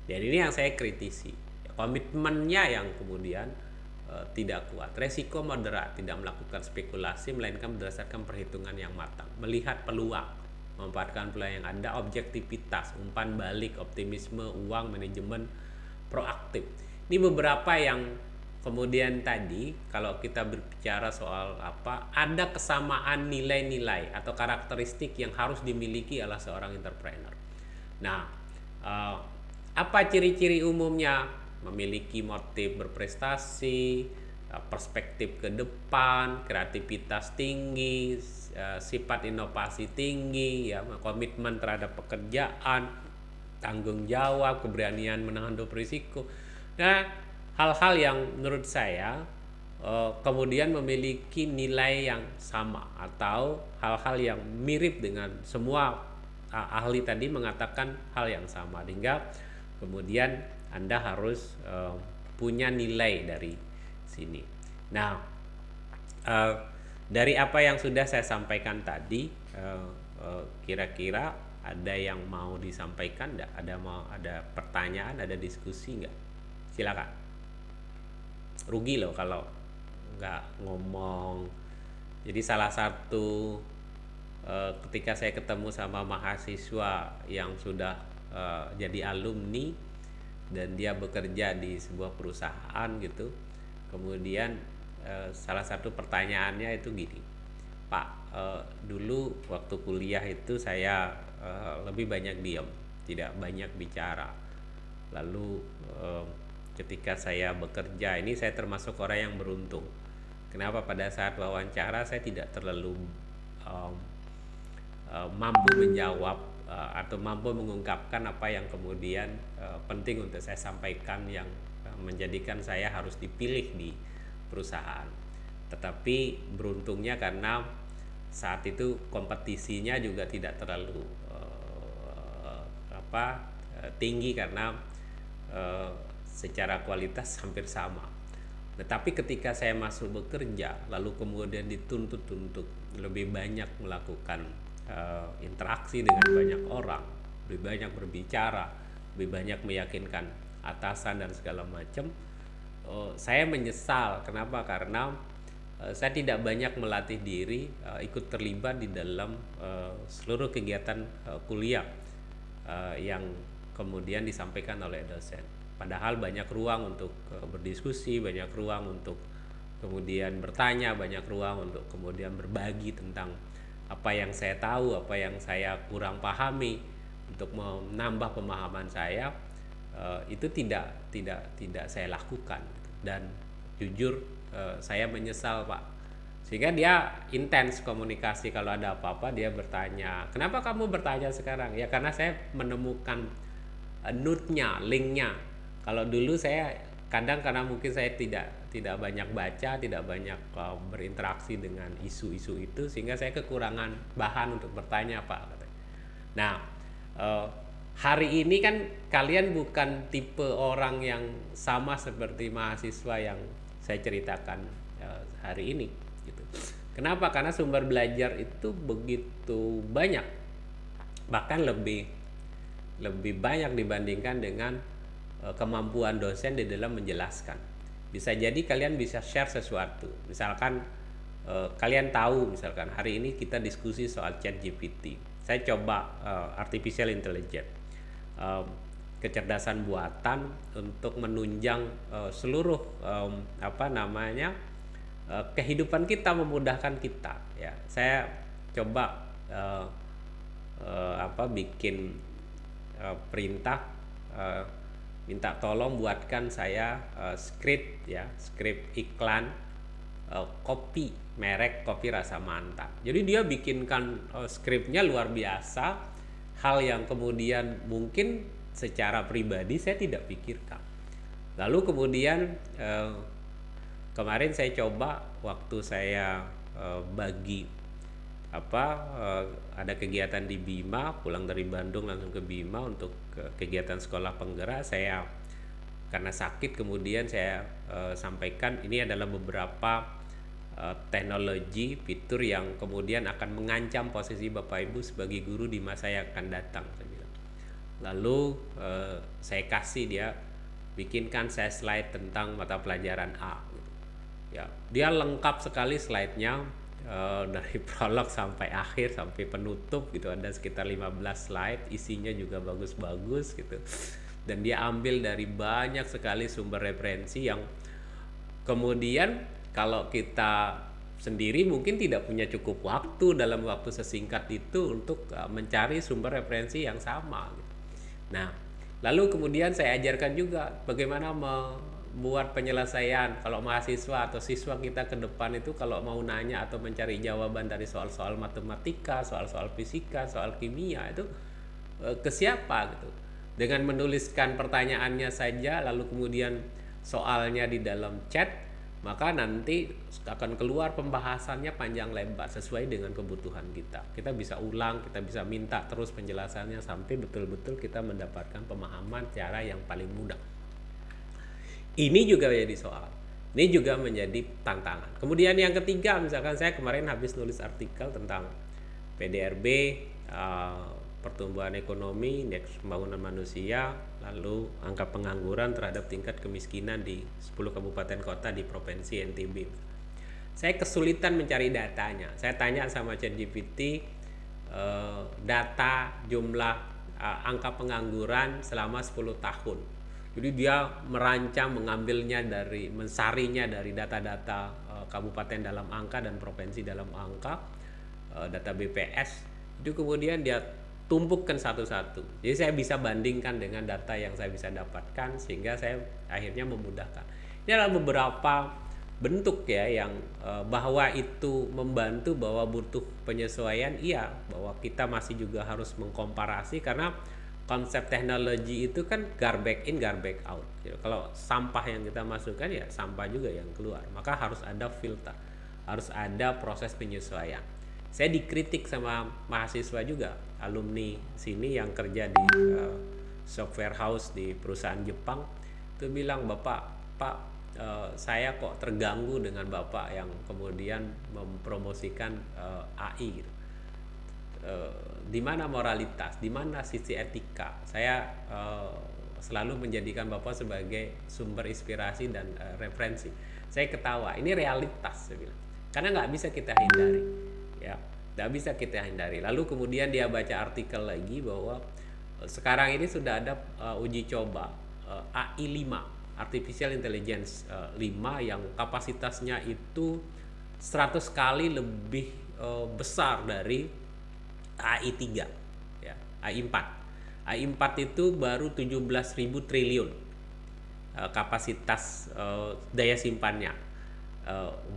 Dan ini yang saya kritisi, komitmennya yang kemudian tidak kuat. Resiko moderat, tidak melakukan spekulasi melainkan berdasarkan perhitungan yang matang, melihat peluang, memanfaatkan peluang yang ada, objektivitas, umpan balik, optimisme, uang, manajemen, proaktif. Ini beberapa yang kemudian tadi kalau kita berbicara soal apa, ada kesamaan nilai-nilai atau karakteristik yang harus dimiliki oleh seorang entrepreneur. Nah, apa ciri-ciri umumnya? Memiliki motif berprestasi, perspektif ke depan, kreativitas tinggi, sifat inovasi tinggi, ya, komitmen terhadap pekerjaan, tanggung jawab, keberanian menangani risiko. Nah, hal-hal yang menurut saya kemudian memiliki nilai yang sama atau hal-hal yang mirip dengan semua ahli tadi mengatakan hal yang sama, sehingga kemudian Anda harus punya nilai dari sini. Nah, dari apa yang sudah saya sampaikan tadi, kira-kira ada yang mau disampaikan enggak? Ada pertanyaan, ada diskusi enggak? Silakan. Rugi loh kalau enggak ngomong. Jadi salah satu ketika saya ketemu sama mahasiswa yang sudah jadi alumni dan dia bekerja di sebuah perusahaan gitu, kemudian salah satu pertanyaannya itu gini, Pak, dulu waktu kuliah itu saya lebih banyak diam, tidak banyak bicara. Lalu ketika saya bekerja ini, saya termasuk orang yang beruntung. Kenapa pada saat wawancara saya tidak terlalu mampu menjawab atau mampu mengungkapkan apa yang kemudian penting untuk saya sampaikan, yang menjadikan saya harus dipilih di perusahaan. Tetapi beruntungnya karena saat itu kompetisinya juga tidak terlalu tinggi, karena secara kualitas hampir sama. Tetapi ketika saya masuk bekerja, lalu kemudian dituntut untuk lebih banyak melakukan interaksi dengan banyak orang, lebih banyak berbicara, lebih banyak meyakinkan atasan dan segala macam, saya menyesal. Kenapa? Karena saya tidak banyak melatih diri ikut terlibat di dalam seluruh kegiatan kuliah yang kemudian disampaikan oleh dosen. Padahal banyak ruang untuk berdiskusi, banyak ruang untuk kemudian bertanya, banyak ruang untuk kemudian berbagi tentang apa yang saya tahu, apa yang saya kurang pahami, untuk menambah pemahaman saya. Itu tidak saya lakukan, dan jujur saya menyesal, Pak. Sehingga dia intens komunikasi, kalau ada apa-apa dia bertanya, kenapa kamu bertanya sekarang? Ya karena saya menemukan node-nya, link-nya. Kalau dulu saya kadang, karena mungkin saya tidak banyak baca, tidak banyak berinteraksi dengan isu-isu itu, sehingga saya kekurangan bahan untuk bertanya, Pak. Nah, eh, hari ini kan kalian bukan tipe orang yang sama seperti mahasiswa yang saya ceritakan hari ini, gitu. Kenapa? Karena sumber belajar itu begitu banyak, bahkan lebih lebih banyak dibandingkan dengan kemampuan dosen di dalam menjelaskan. Bisa jadi kalian bisa share sesuatu. Misalkan kalian tahu, misalkan hari ini kita diskusi soal ChatGPT. Saya coba artificial intelligence, kecerdasan buatan untuk menunjang seluruh apa namanya kehidupan kita, memudahkan kita. Ya, saya coba bikin perintah, minta tolong buatkan saya skrip, ya, skrip iklan kopi, merek kopi Rasa Mantap. Jadi dia bikinkan skripnya luar biasa, hal yang kemudian mungkin secara pribadi saya tidak pikirkan. Lalu kemudian kemarin saya coba, waktu saya bagi ada kegiatan di Bima, pulang dari Bandung langsung ke Bima untuk kegiatan sekolah penggerak. Saya karena sakit, kemudian saya sampaikan ini adalah beberapa teknologi fitur yang kemudian akan mengancam posisi Bapak Ibu sebagai guru di masa yang akan datang, saya bilang. Lalu saya kasih dia, bikinkan saya slide tentang mata pelajaran A, gitu. Ya, dia lengkap sekali slide-nya, dari prolog sampai akhir sampai penutup gitu, ada sekitar 15 slide, isinya juga bagus-bagus gitu. Dan dia ambil dari banyak sekali sumber referensi yang kemudian kalau kita sendiri mungkin tidak punya cukup waktu dalam waktu sesingkat itu untuk mencari sumber referensi yang sama gitu. Nah, lalu kemudian saya ajarkan juga bagaimana buat penyelesaian kalau mahasiswa atau siswa kita ke depan itu kalau mau nanya atau mencari jawaban dari soal-soal matematika, soal-soal fisika, soal kimia, itu ke siapa gitu. Dengan menuliskan pertanyaannya saja lalu kemudian soalnya di dalam chat, maka nanti akan keluar pembahasannya panjang lebar sesuai dengan kebutuhan kita. Kita bisa ulang, kita bisa minta terus penjelasannya sampai betul-betul kita mendapatkan pemahaman cara yang paling mudah. Ini juga menjadi soal. Ini juga menjadi tantangan. Kemudian yang ketiga, misalkan saya kemarin habis nulis artikel tentang PDRB, pertumbuhan ekonomi, indeks pembangunan manusia, lalu angka pengangguran terhadap tingkat kemiskinan di 10 kabupaten kota di Provinsi NTB. Saya kesulitan mencari datanya. Saya tanya sama ChatGPT data jumlah angka pengangguran selama 10 tahun. Jadi dia merancang, mensarinya dari data-data kabupaten dalam angka dan provinsi dalam angka, data BPS. Itu kemudian dia tumpukkan satu-satu. Jadi saya bisa bandingkan dengan data yang saya bisa dapatkan sehingga saya akhirnya memudahkan. Ini adalah beberapa bentuk ya yang bahwa itu membantu, bahwa butuh penyesuaian, iya, bahwa kita masih juga harus mengkomparasi karena konsep teknologi itu kan garbage in garbage out. Kalau sampah yang kita masukkan ya sampah juga yang keluar, maka harus ada filter, harus ada proses penyesuaian. Saya dikritik sama mahasiswa juga, alumni sini yang kerja di software house di perusahaan Jepang, itu bilang, Pak, saya kok terganggu dengan Bapak yang kemudian mempromosikan AI gitu. Di mana moralitas, di mana sisi etika? Saya selalu menjadikan Bapak sebagai sumber inspirasi dan referensi. Saya ketawa, ini realitas, saya bilang. karena nggak bisa kita hindari, ya, nggak bisa kita hindari. Lalu kemudian dia baca artikel lagi bahwa sekarang ini sudah ada uji coba AI 5, Artificial Intelligence 5, yang kapasitasnya itu 100 kali lebih besar dari AI 3, ya, AI 4. AI 4 itu baru 17.000 triliun kapasitas daya simpannya.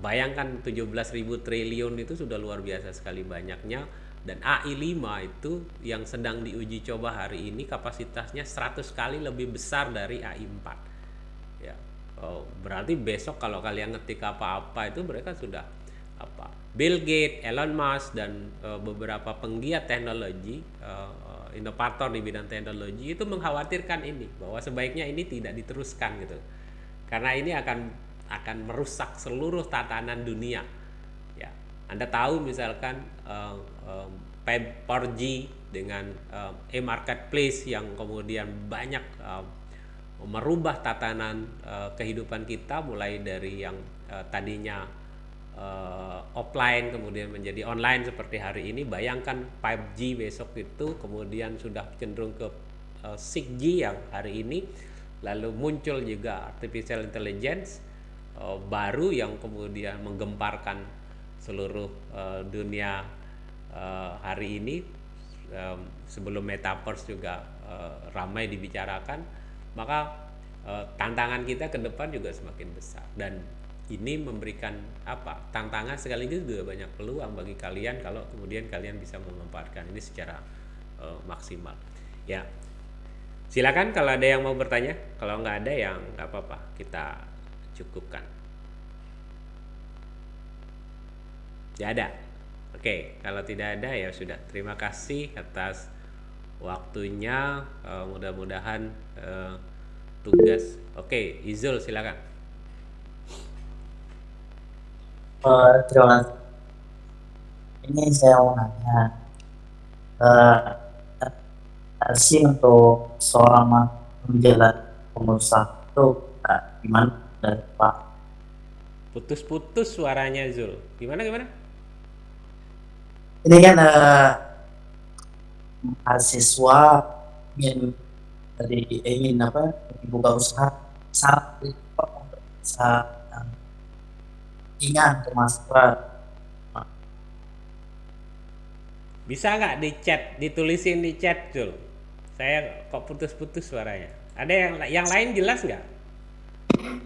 Bayangkan 17.000 triliun itu sudah luar biasa sekali banyaknya, dan AI 5 itu yang sedang diuji coba hari ini kapasitasnya 100 kali lebih besar dari AI 4. Ya. Berarti besok kalau kalian ngetik apa-apa itu mereka sudah apa? Bill Gates, Elon Musk, dan beberapa penggiat teknologi, inovator di bidang teknologi itu mengkhawatirkan ini, bahwa sebaiknya ini tidak diteruskan gitu. Karena ini akan merusak seluruh tatanan dunia. Ya, Anda tahu misalkan 4G dengan e-marketplace yang kemudian banyak merubah tatanan kehidupan kita, mulai dari yang tadinya offline kemudian menjadi online seperti hari ini. Bayangkan 5G besok itu kemudian sudah cenderung ke 6G yang hari ini. Lalu muncul juga artificial intelligence baru yang kemudian menggemparkan seluruh dunia hari ini. Sebelum metaverse juga ramai dibicarakan, maka tantangan kita ke depan juga semakin besar, dan ini memberikan apa, tantangan sekaligus juga banyak peluang bagi kalian kalau kemudian kalian bisa memanfaatkan ini secara maksimal. Ya, silakan kalau ada yang mau bertanya. Kalau nggak ada, yang nggak apa-apa, kita cukupkan. Ya ada. Oke, kalau tidak ada ya sudah. Terima kasih atas waktunya. Mudah-mudahan tugas. Oke, Izul silakan. Terima kasih. Ini saya mau nanya, sih untuk seorang menjalani pengusaha itu gimana Pak? Putus-putus suaranya Zul. Gimana? Ini kan mahasiswa ingin buka usaha saat itu untuk bisa ringan untuk mahasiswa. Bisa nggak di chat, ditulisin di chat Zul? Saya kok putus-putus suaranya. Ada yang lain jelas nggak?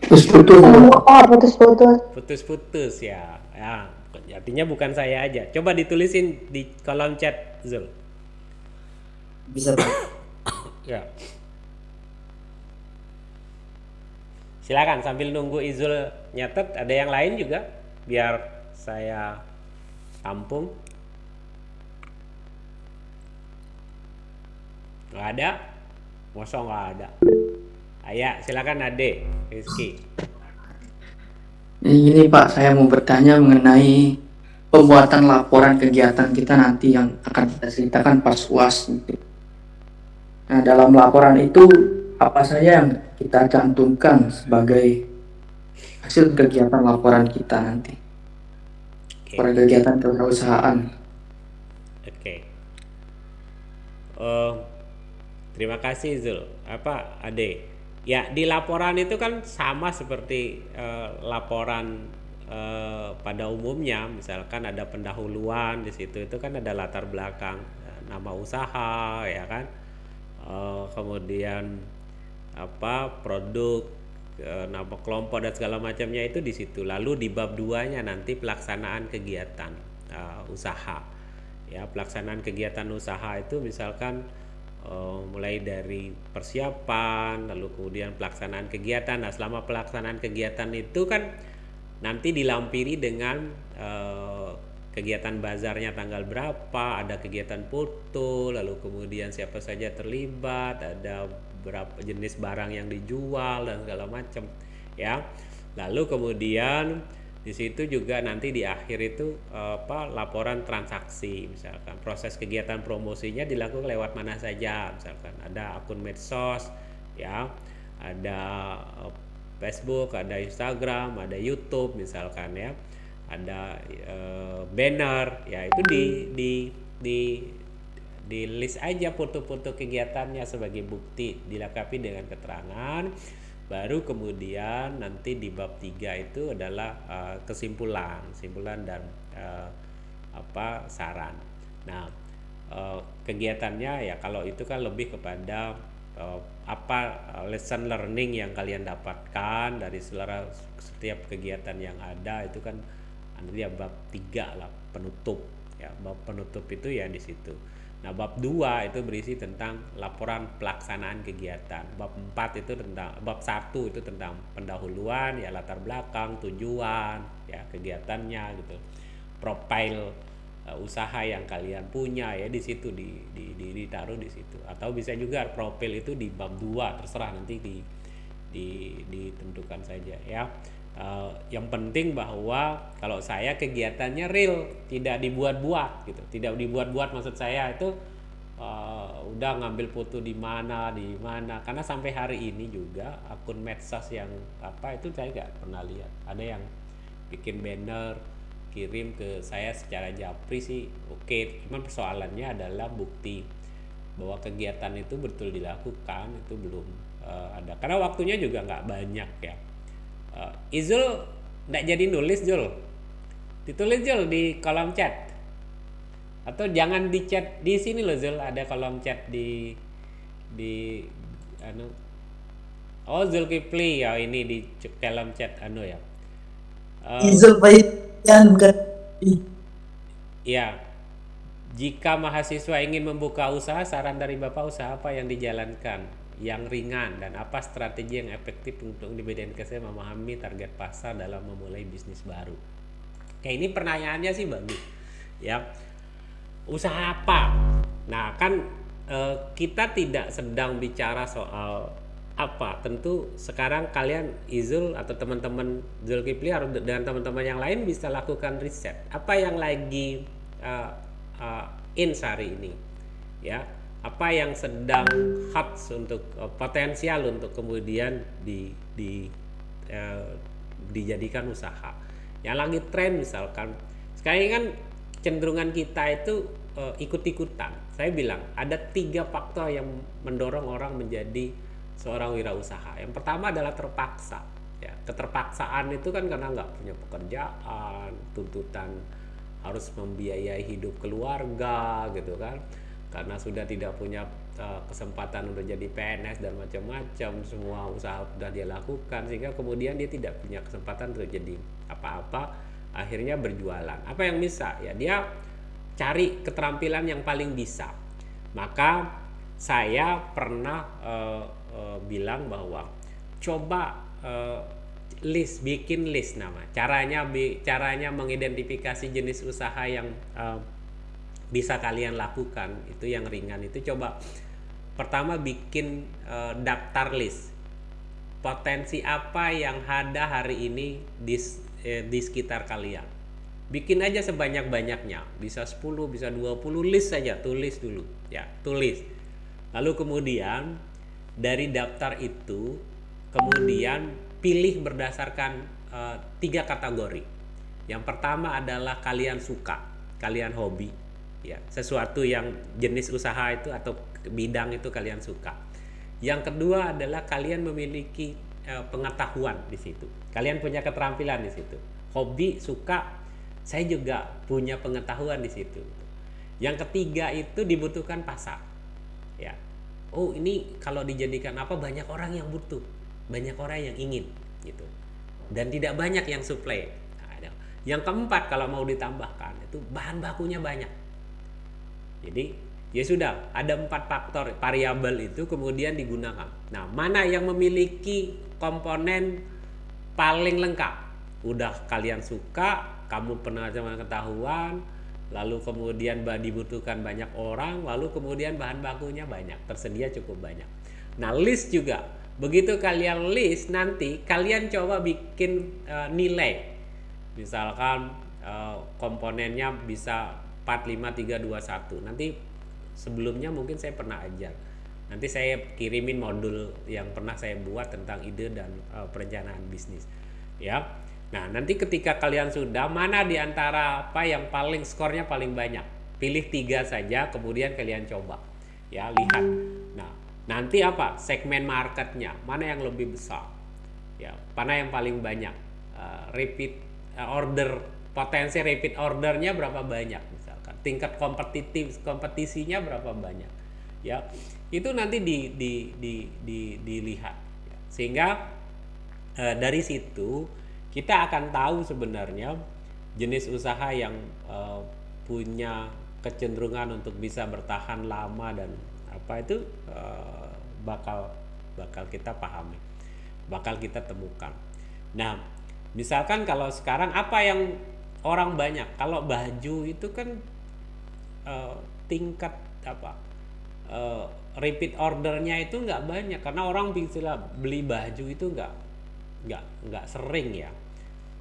Putus-putus. Putus-putus. Putus-putus ya. Ya, artinya bukan saya aja. Coba ditulisin di kolom chat Zul. Bisa Pak? Ya. Silakan sambil nunggu Izul nyatet. Ada yang lain juga biar saya tampung. Nggak ada? Masa nggak ada? Ayo, silakan Ade, Rizky. Ini Pak, saya mau bertanya mengenai pembuatan laporan kegiatan kita nanti yang akan kita ceritakan pas UAS gitu. Nah, dalam laporan itu apa saja yang kita cantumkan sebagai hasil kegiatan laporan kita nanti? Laporan kegiatan kewirausahaan. Oke. Terima kasih Zul. Ade? Ya, di laporan itu kan sama seperti laporan pada umumnya. Misalkan ada pendahuluan di situ, itu kan ada latar belakang, nama usaha, ya kan. Kemudian produk, nama kelompok dan segala macamnya itu di situ. Lalu di bab 2-nya nanti pelaksanaan kegiatan usaha. Ya, pelaksanaan kegiatan usaha itu misalkan mulai dari persiapan, lalu kemudian pelaksanaan kegiatan. Nah, selama pelaksanaan kegiatan itu kan nanti dilampiri dengan kegiatan bazarnya tanggal berapa, ada kegiatan foto, lalu kemudian siapa saja terlibat, ada berapa jenis barang yang dijual dan segala macam, ya. Lalu kemudian di situ juga nanti di akhir itu laporan transaksi, misalkan proses kegiatan promosinya dilakukan lewat mana saja, misalkan ada akun medsos, ya, ada Facebook, ada Instagram, ada YouTube misalkan, ya, ada banner, ya itu di di list aja foto-foto kegiatannya sebagai bukti, dilengkapi dengan keterangan. Baru kemudian nanti di bab 3 itu adalah kesimpulan dan saran. Nah, kegiatannya ya kalau itu kan lebih kepada lesson learning yang kalian dapatkan dari setiap kegiatan yang ada, itu kan nanti ya bab 3 lah, penutup ya. Bab penutup itu ya di situ. Nah, bab 2 itu berisi tentang laporan pelaksanaan kegiatan. Bab 4 itu tentang bab 1 itu tentang pendahuluan, ya latar belakang, tujuan, ya kegiatannya gitu. Profil usaha yang kalian punya ya di situ ditaruh di situ. Atau bisa juga profil itu di bab 2, terserah nanti ditentukan saja ya. Yang penting bahwa kalau saya kegiatannya real, tidak dibuat-buat gitu. Tidak dibuat-buat maksud saya itu udah ngambil foto di mana karena sampai hari ini juga akun medsos yang itu saya nggak pernah lihat ada yang bikin banner kirim ke saya secara japri sih, oke. Cuman persoalannya adalah bukti bahwa kegiatan itu betul dilakukan itu belum ada, karena waktunya juga nggak banyak ya. Izul nggak jadi nulis, Jul, ditulis Jul di kolom chat, atau jangan di chat di sini loh Zul, ada kolom chat di Zulkifli ya, ini di kolom chat ya. Izul Bayan bukan. Ya, jika mahasiswa ingin membuka usaha, saran dari Bapak usaha apa yang dijalankan yang ringan dan apa strategi yang efektif untuk dibedakan saya memahami target pasar dalam memulai bisnis baru. Kayak ini pertanyaannya sih bagus ya. Usaha apa? Nah kan kita tidak sedang bicara soal apa. Tentu sekarang kalian Izul atau teman-teman Zulkifli harus dengan teman-teman yang lain bisa lakukan riset. Apa yang lagi in hari ini ya, apa yang sedang hot untuk potensial untuk kemudian dijadikan usaha. Yang lagi tren misalkan sekarang kan cenderungan kita itu ikut-ikutan. Saya bilang ada 3 faktor yang mendorong orang menjadi seorang wirausaha. Yang pertama adalah terpaksa ya. Keterpaksaan itu kan karena nggak punya pekerjaan, tuntutan harus membiayai hidup keluarga gitu kan, karena sudah tidak punya kesempatan untuk jadi PNS dan macam-macam, semua usaha sudah dia lakukan, sehingga kemudian dia tidak punya kesempatan untuk jadi apa-apa, akhirnya berjualan. Apa yang bisa ya, dia cari keterampilan yang paling bisa. Maka saya pernah bilang bahwa coba bikin list nama. Caranya mengidentifikasi jenis usaha yang bisa kalian lakukan itu yang ringan itu, coba pertama bikin daftar list potensi apa yang ada hari ini di sekitar kalian. Bikin aja sebanyak-banyaknya, bisa 10, bisa 20 list saja, tulis dulu ya, tulis. Lalu kemudian dari daftar itu kemudian pilih berdasarkan 3 kategori. Yang pertama adalah kalian suka, kalian hobi ya, sesuatu yang jenis usaha itu atau bidang itu kalian suka. Yang kedua adalah kalian memiliki pengetahuan di situ, kalian punya keterampilan di situ. Hobi, suka, saya juga punya pengetahuan di situ. Yang ketiga itu dibutuhkan pasar ya. Oh, ini kalau dijadikan apa, banyak orang yang butuh, banyak orang yang ingin gitu, dan tidak banyak yang supply. Nah, yang keempat kalau mau ditambahkan itu bahan bakunya banyak. Jadi ya sudah, ada 4 faktor variabel itu kemudian digunakan. Nah, mana yang memiliki komponen paling lengkap, udah kalian suka, kamu pernah pengetahuan, lalu kemudian dibutuhkan banyak orang, lalu kemudian bahan bakunya banyak, tersedia cukup banyak. Nah, list juga begitu kalian list, nanti kalian coba bikin nilai. Misalkan komponennya bisa 4, 5, 3, 2, 1. Nanti sebelumnya mungkin saya pernah ajar. Nanti saya kirimin modul yang pernah saya buat tentang ide dan perencanaan bisnis. Ya. Nah, nanti ketika kalian sudah, mana di antara apa yang paling skornya paling banyak? Pilih 3 saja, kemudian kalian coba. Ya, lihat. Nah, nanti apa? Segmen marketnya, mana yang lebih besar? Ya, mana yang paling banyak? Repeat order, potensi repeat ordernya berapa banyak misalkan? Tingkat kompetisinya berapa banyak? Ya, itu nanti dilihat. Ya. Sehingga dari situ kita akan tahu sebenarnya jenis usaha yang punya kecenderungan untuk bisa bertahan lama dan apa itu bakal bakal kita pahami, bakal kita temukan. Nah, misalkan kalau sekarang apa yang orang banyak, kalau baju itu kan tingkat apa eh, repeat ordernya itu nggak banyak karena orang bisa beli baju itu nggak sering ya.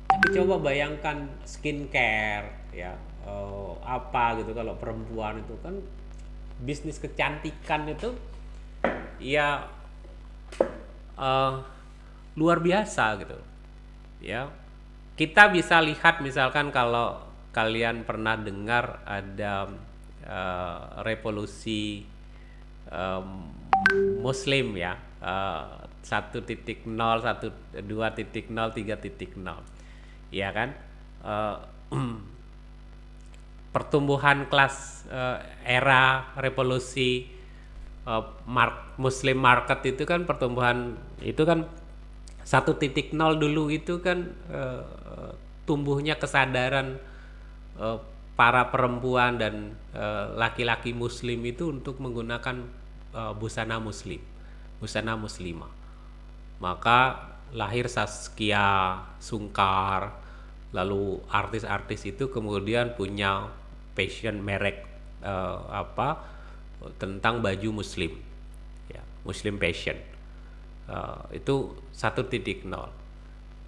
Tapi coba bayangkan skincare ya, apa gitu, kalau perempuan itu kan bisnis kecantikan itu ya eh, luar biasa gitu ya. Kita bisa lihat misalkan kalau kalian pernah dengar ada revolusi em, Muslim ya, 1.0, 2.0, 3.0, ya kan. Eh, Pertumbuhan kelas era revolusi Muslim market itu kan, pertumbuhan itu kan 1.0 dulu itu kan tumbuhnya kesadaran eh, para perempuan dan laki-laki muslim itu untuk menggunakan busana muslim, busana muslimah. Maka lahir Saskia Sungkar, lalu artis-artis itu kemudian punya fashion merek apa tentang baju muslim ya, muslim fashion. Itu 1.0.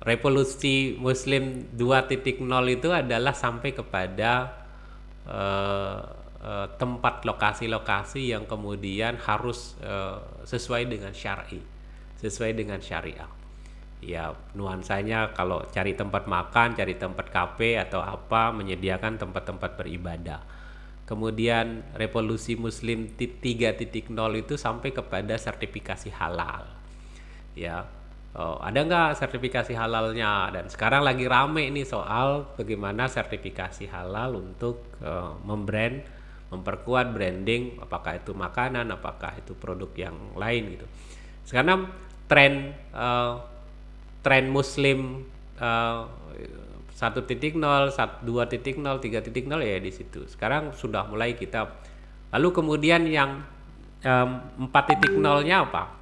Revolusi Muslim 2.0 itu adalah sampai kepada tempat lokasi-lokasi yang kemudian harus sesuai dengan syar'i, sesuai dengan syariah. Ya, nuansanya kalau cari tempat makan, cari tempat kafe atau apa, menyediakan tempat-tempat beribadah. Kemudian revolusi Muslim 3.0 itu sampai kepada sertifikasi halal. Ya, ada nggak sertifikasi halalnya? Dan sekarang lagi rame nih soal bagaimana sertifikasi halal untuk memperkuat branding, apakah itu makanan, apakah itu produk yang lain gitu. Sekarang tren tren Muslim 1.0, 2.0, 3.0 ya di situ. Sekarang sudah mulai kita. Lalu kemudian yang 4.0-nya apa?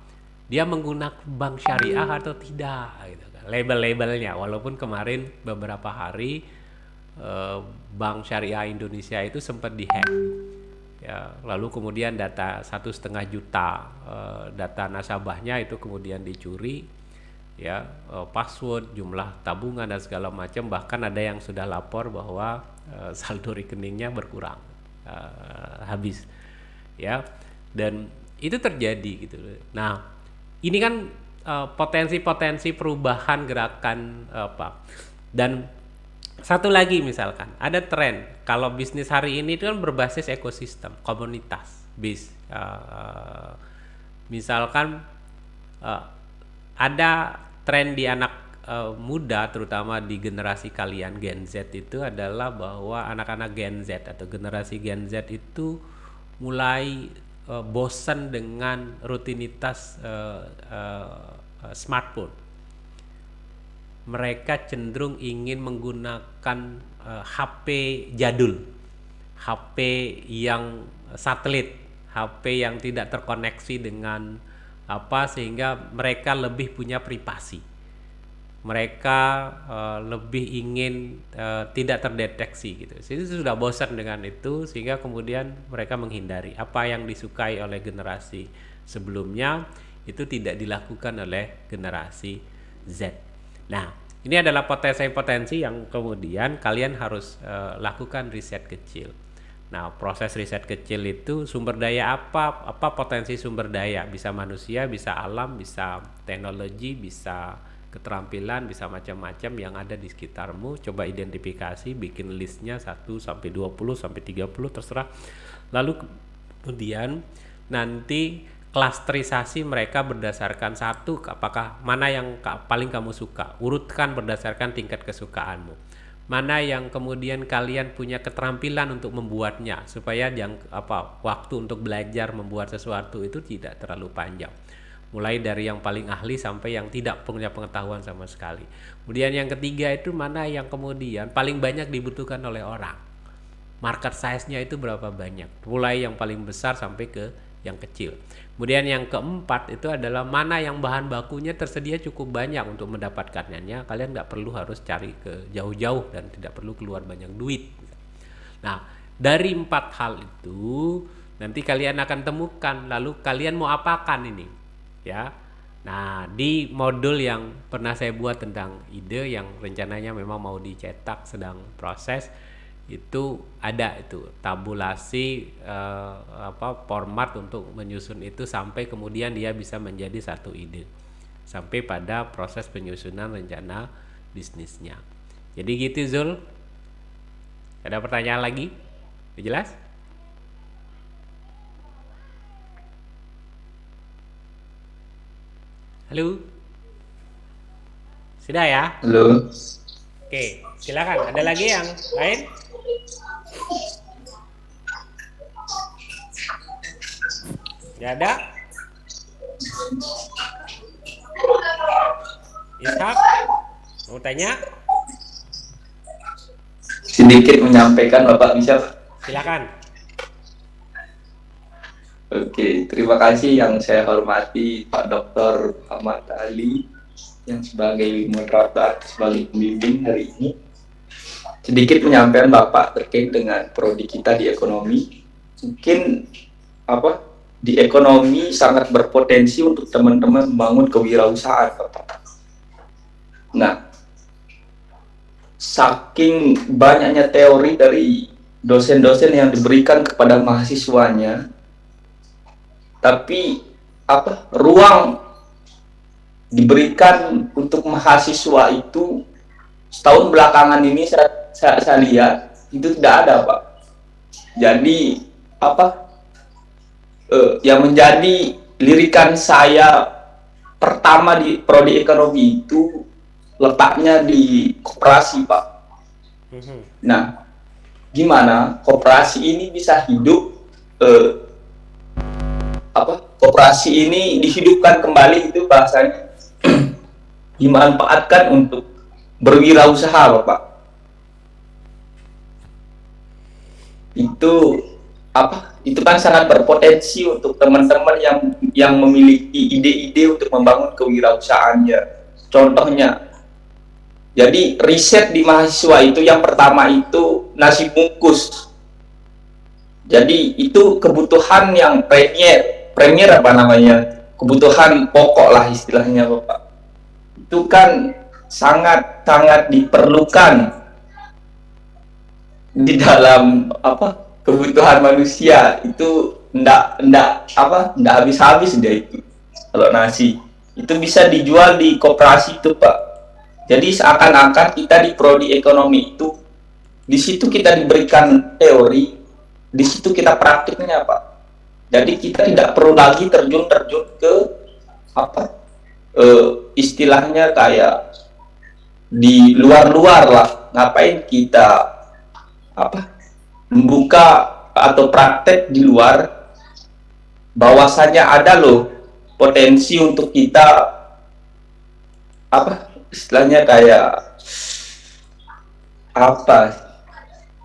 Dia menggunakan bank syariah atau tidak gitu kan. Label-labelnya, walaupun kemarin beberapa hari bank syariah Indonesia itu sempat dihack ya, lalu kemudian data 1,5 juta data nasabahnya itu kemudian dicuri ya, password, jumlah tabungan dan segala macam, bahkan ada yang sudah lapor bahwa saldo rekeningnya berkurang, habis ya, dan itu terjadi gitu. Nah, ini kan potensi-potensi perubahan gerakan apa. Dan satu lagi misalkan ada tren kalau bisnis hari ini itu kan berbasis ekosistem komunitas misalkan ada tren di anak muda, terutama di generasi kalian Gen Z itu adalah bahwa anak-anak Gen Z atau generasi Gen Z itu mulai bosan dengan rutinitas smartphone. Mereka cenderung ingin menggunakan HP jadul, HP yang satelit, HP yang tidak terkoneksi dengan apa, sehingga mereka lebih punya privasi. Mereka lebih ingin tidak terdeteksi gitu. Jadi sudah bosan dengan itu, sehingga kemudian mereka menghindari apa yang disukai oleh generasi sebelumnya itu tidak dilakukan oleh generasi Z. Nah, ini adalah potensi-potensi yang kemudian kalian harus lakukan riset kecil. Nah, proses riset kecil itu sumber daya apa potensi sumber daya, bisa manusia, bisa alam, bisa teknologi, bisa keterampilan bisa macam-macam yang ada di sekitarmu, coba identifikasi, bikin listnya 1 sampai 20 sampai 30 terserah. Lalu kemudian nanti klasterisasi mereka berdasarkan satu, apakah mana yang paling kamu suka, urutkan berdasarkan tingkat kesukaanmu. Mana yang kemudian kalian punya keterampilan untuk membuatnya, supaya waktu untuk belajar membuat sesuatu itu tidak terlalu panjang. Mulai dari yang paling ahli sampai yang tidak punya pengetahuan sama sekali. Kemudian yang ketiga itu mana yang kemudian paling banyak dibutuhkan oleh orang. Market size-nya itu berapa banyak. Mulai yang paling besar sampai ke yang kecil. Kemudian yang keempat itu adalah mana yang bahan bakunya tersedia cukup banyak untuk mendapatkannya. Kalian nggak perlu harus cari ke jauh-jauh dan tidak perlu keluar banyak duit. Nah, dari 4 hal itu nanti kalian akan temukan, lalu kalian mau apakan ini, ya. Nah, di modul yang pernah saya buat tentang ide yang rencananya memang mau dicetak, sedang proses, itu ada itu tabulasi format untuk menyusun itu sampai kemudian dia bisa menjadi satu ide sampai pada proses penyusunan rencana bisnisnya. Jadi gitu Zul. Ada pertanyaan lagi? Udah jelas? Halo? Sudah ya? Halo. Oke, silakan. Ada lagi yang lain? Gak ada? Ishak? Mau tanya? Sedikit menyampaikan Bapak bisa. Silakan. Oke, terima kasih yang saya hormati Pak Dr. Ahmad Ali yang sebagai moderator, sebagai pembimbing hari ini. Sedikit menyampaikan Bapak terkait dengan prodi kita di ekonomi. Mungkin di ekonomi sangat berpotensi untuk teman-teman membangun kewirausahaan, Bapak. Nah, saking banyaknya teori dari dosen-dosen yang diberikan kepada mahasiswanya, tapi ruang diberikan untuk mahasiswa itu setahun belakangan ini saya lihat itu tidak ada, Pak. Jadi yang menjadi lirikan saya pertama di prodi ekonomi itu letaknya di koperasi, Pak. Nah, gimana koperasi ini bisa hidup? Koperasi ini dihidupkan kembali, itu bahasanya dimanfaatkan untuk berwirausaha, Bapak. Itu kan sangat berpotensi untuk teman-teman yang memiliki ide-ide untuk membangun kewirausahaannya. Contohnya, jadi riset di mahasiswa itu yang pertama itu nasi bungkus. Jadi itu kebutuhan yang premier kebutuhan pokok lah istilahnya, Bapak. Itu kan sangat diperlukan di dalam kebutuhan manusia. Itu ndak habis-habis dia itu. Kalau nasi itu bisa dijual di koperasi itu, Pak. Jadi seakan-akan kita di prodi ekonomi itu, di situ kita diberikan teori, di situ kita praktiknya, Pak. Jadi kita tidak perlu lagi terjun ke istilahnya kayak di luar lah. Ngapain kita membuka atau praktek di luar, bahwasanya ada loh potensi untuk kita istilahnya kayak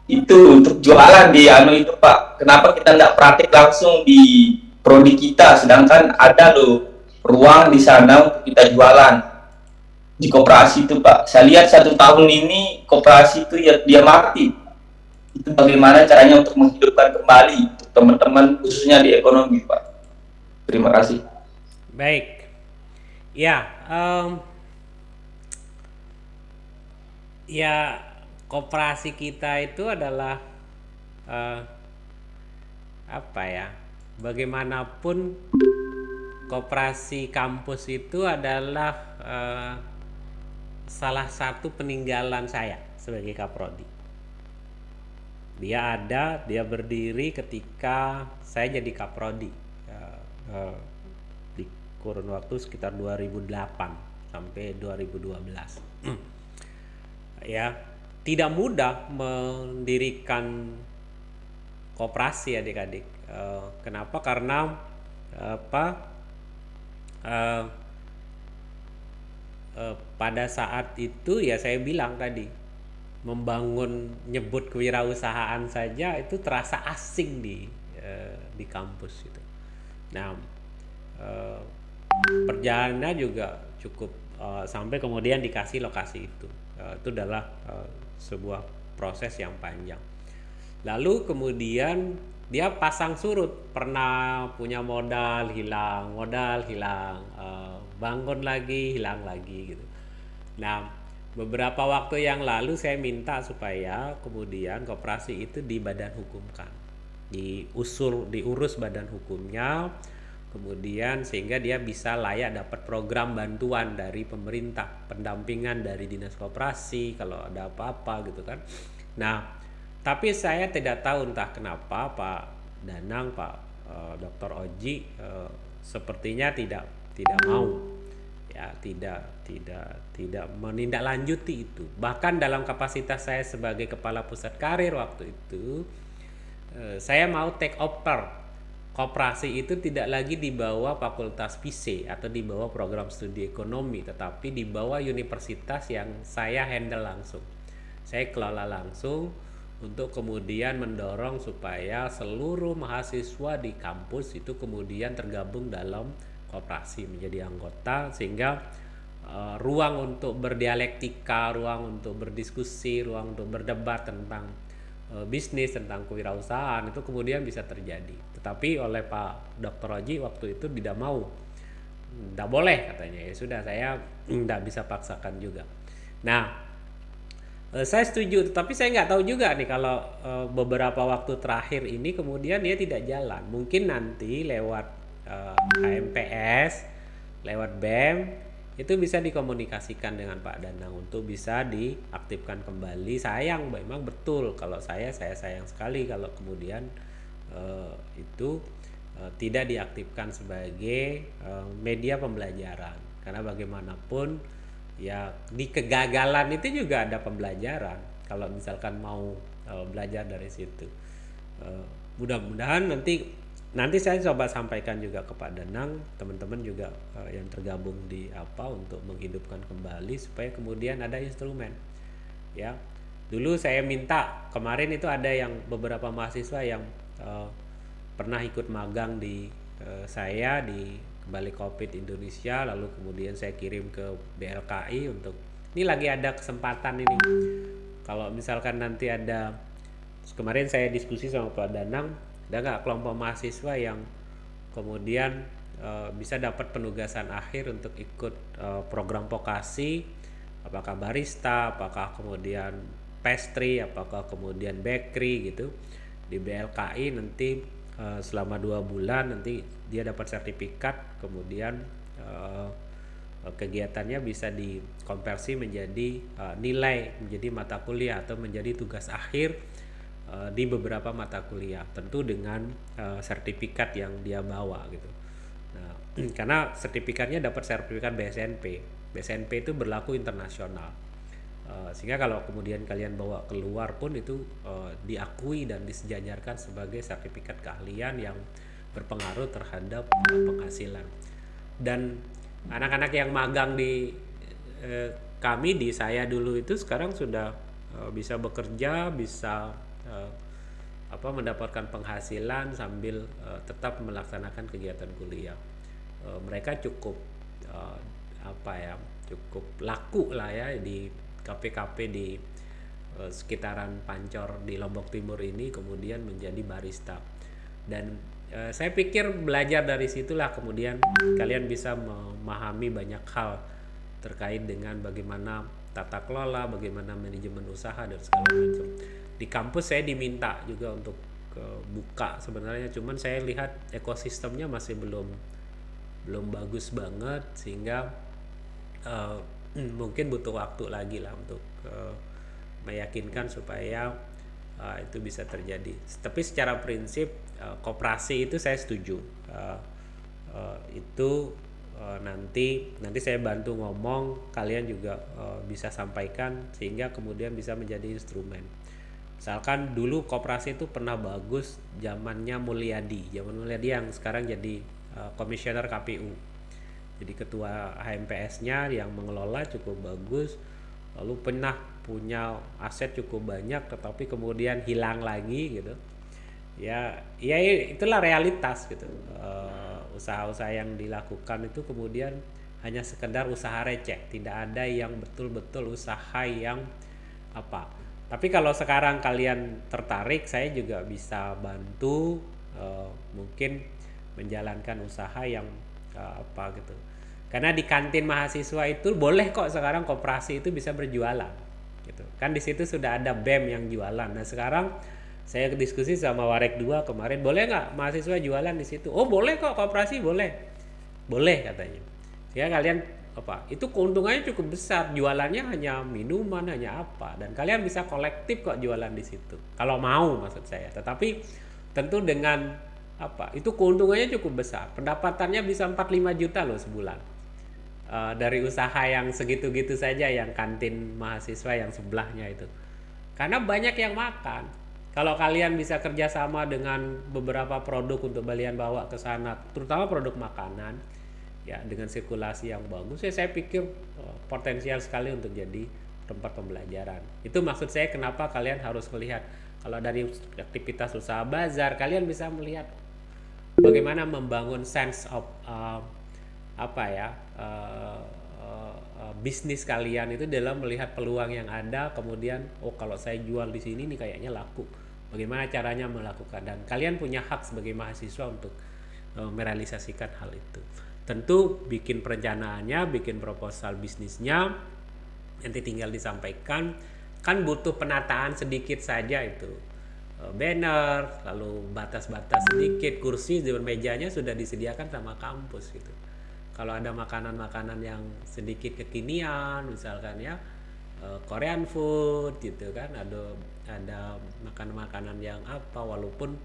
itu untuk jualan di itu, Pak. Kenapa kita tidak praktik langsung di prodi kita, sedangkan ada loh ruang di sana untuk kita jualan di koperasi itu, Pak. Saya lihat 1 tahun ini koperasi itu ya dia mati. Itu bagaimana caranya untuk menghidupkan kembali untuk teman-teman khususnya di ekonomi, Pak. Terima kasih. Baik. Ya, koperasi kita itu adalah bagaimanapun koperasi kampus itu adalah salah satu peninggalan saya sebagai kaprodi. Dia berdiri ketika saya jadi kaprodi, ya, di kurun waktu sekitar 2008 sampai 2012. Ya, tidak mudah mendirikan koperasi adik-adik. Kenapa? Karena eh, pada saat itu ya saya bilang tadi, nyebut kewirausahaan saja itu terasa asing di kampus itu. Nah, eh, perjalanannya juga cukup sampai kemudian dikasih lokasi itu. Itu adalah sebuah proses yang panjang. Lalu kemudian dia pasang surut, pernah punya modal hilang, bangun lagi hilang lagi gitu. Nah, beberapa waktu yang lalu saya minta supaya kemudian koperasi itu dibadan hukumkan, diurus badan hukumnya, kemudian sehingga dia bisa layak dapat program bantuan dari pemerintah, pendampingan dari dinas koperasi kalau ada apa-apa gitu kan. Nah, tapi saya tidak tahu entah kenapa Pak Danang, Pak Dr. Oji sepertinya tidak mau, ya, tidak menindaklanjuti itu. Bahkan dalam kapasitas saya sebagai kepala pusat karir waktu itu, saya mau take over koperasi itu tidak lagi di bawah Fakultas FISE atau di bawah program studi ekonomi, tetapi di bawah universitas yang saya handle langsung, saya kelola langsung, untuk kemudian mendorong supaya seluruh mahasiswa di kampus itu kemudian tergabung dalam koperasi, menjadi anggota, sehingga ruang untuk berdialektika, ruang untuk berdiskusi, ruang untuk berdebat tentang bisnis, tentang kewirausahaan itu kemudian bisa terjadi. Tetapi oleh Pak Dr. Oji waktu itu tidak mau, tidak boleh katanya. Ya sudah, saya tidak bisa paksakan juga. Nah, saya setuju, tapi saya nggak tahu juga nih kalau beberapa waktu terakhir ini kemudian dia tidak jalan. Mungkin nanti lewat HMPS, lewat BEM, itu bisa dikomunikasikan dengan Pak Danang untuk bisa diaktifkan kembali. Sayang, memang betul kalau saya sayang sekali kalau kemudian itu tidak diaktifkan sebagai media pembelajaran, karena bagaimanapun ya di kegagalan itu juga ada pembelajaran kalau misalkan mau belajar dari situ. Mudah-mudahan nanti saya coba sampaikan juga ke Pak Danang, teman-teman juga yang tergabung di untuk menghidupkan kembali supaya kemudian ada instrumen. Ya, dulu saya minta, kemarin itu ada yang beberapa mahasiswa yang pernah ikut magang di saya di Balai Covid Indonesia, lalu kemudian saya kirim ke BLKI untuk ini lagi ada kesempatan ini. Kalau misalkan nanti ada, kemarin saya diskusi sama Pak Danang, ada nggak kelompok mahasiswa yang kemudian bisa dapat penugasan akhir untuk ikut program vokasi, apakah barista, apakah kemudian pastry, apakah kemudian bakery gitu di BLKI. Nanti selama 2 bulan nanti dia dapat sertifikat, kemudian kegiatannya bisa dikonversi menjadi nilai, menjadi mata kuliah atau menjadi tugas akhir di beberapa mata kuliah, tentu dengan sertifikat yang dia bawa gitu. Nah, karena sertifikatnya dapat sertifikat BSNP. BSNP itu berlaku internasional. Sehingga kalau kemudian kalian bawa keluar pun itu diakui dan disejajarkan sebagai sertifikat keahlian yang berpengaruh terhadap penghasilan. Dan anak-anak yang magang di kami, di saya dulu itu sekarang sudah bisa bekerja, bisa mendapatkan penghasilan sambil tetap melaksanakan kegiatan kuliah. Mereka cukup cukup laku lah ya di kafe-kafe di sekitaran Pancor di Lombok Timur ini, kemudian menjadi barista. Dan saya pikir belajar dari situlah kemudian kalian bisa memahami banyak hal terkait dengan bagaimana tata kelola, bagaimana manajemen usaha dan segala macam. Di kampus saya diminta juga untuk buka sebenarnya, cuman saya lihat ekosistemnya masih belum bagus banget, sehingga mungkin butuh waktu lagi lah untuk meyakinkan supaya itu bisa terjadi. Tapi secara prinsip koperasi itu saya setuju. Itu nanti saya bantu ngomong, kalian juga bisa sampaikan sehingga kemudian bisa menjadi instrumen. Misalkan dulu koperasi itu pernah bagus zamannya Mulyadi yang sekarang jadi komisioner KPU. Jadi ketua HMPS-nya yang mengelola cukup bagus, lalu pernah punya aset cukup banyak tetapi kemudian hilang lagi gitu. Ya itulah realitas gitu. Usaha-usaha yang dilakukan itu kemudian hanya sekedar usaha receh, tidak ada yang betul-betul usaha yang apa. Tapi kalau sekarang kalian tertarik, saya juga bisa bantu mungkin menjalankan usaha yang apa gitu. Karena di kantin mahasiswa itu boleh kok sekarang koperasi itu bisa berjualan gitu. Kan di situ sudah ada BEM yang jualan. Nah, sekarang saya diskusi sama Warek 2 kemarin, boleh nggak mahasiswa jualan di situ? Oh, boleh kok, koperasi boleh. Boleh katanya. Ya kalian apa? Itu keuntungannya cukup besar. Jualannya hanya minuman, hanya apa, dan kalian bisa kolektif kok jualan di situ. Kalau mau maksud saya. Tetapi tentu dengan apa? Itu keuntungannya cukup besar. Pendapatannya bisa 4-5 juta loh sebulan. Dari usaha yang segitu-gitu saja, yang kantin mahasiswa yang sebelahnya itu. Karena banyak yang makan. Kalau kalian bisa kerjasama dengan beberapa produk untuk kalian bawa ke sana, terutama produk makanan, ya dengan sirkulasi yang bagus, ya saya pikir potensial sekali untuk jadi tempat pembelajaran. Itu maksud saya kenapa kalian harus melihat. Kalau dari aktivitas usaha bazar, kalian bisa melihat bagaimana membangun sense of bisnis kalian itu dalam melihat peluang yang ada, kemudian kalau saya jual di sini nih kayaknya laku, bagaimana caranya melakukan, dan kalian punya hak sebagai mahasiswa untuk merealisasikan hal itu. Tentu bikin perencanaannya, bikin proposal bisnisnya, nanti tinggal disampaikan. Kan butuh penataan sedikit saja itu, banner, lalu batas-batas sedikit, kursi dan mejanya sudah disediakan sama kampus gitu. Kalau ada makanan-makanan yang sedikit kekinian misalkan ya, Korean food gitu kan, ada makanan-makanan yang apa, walaupun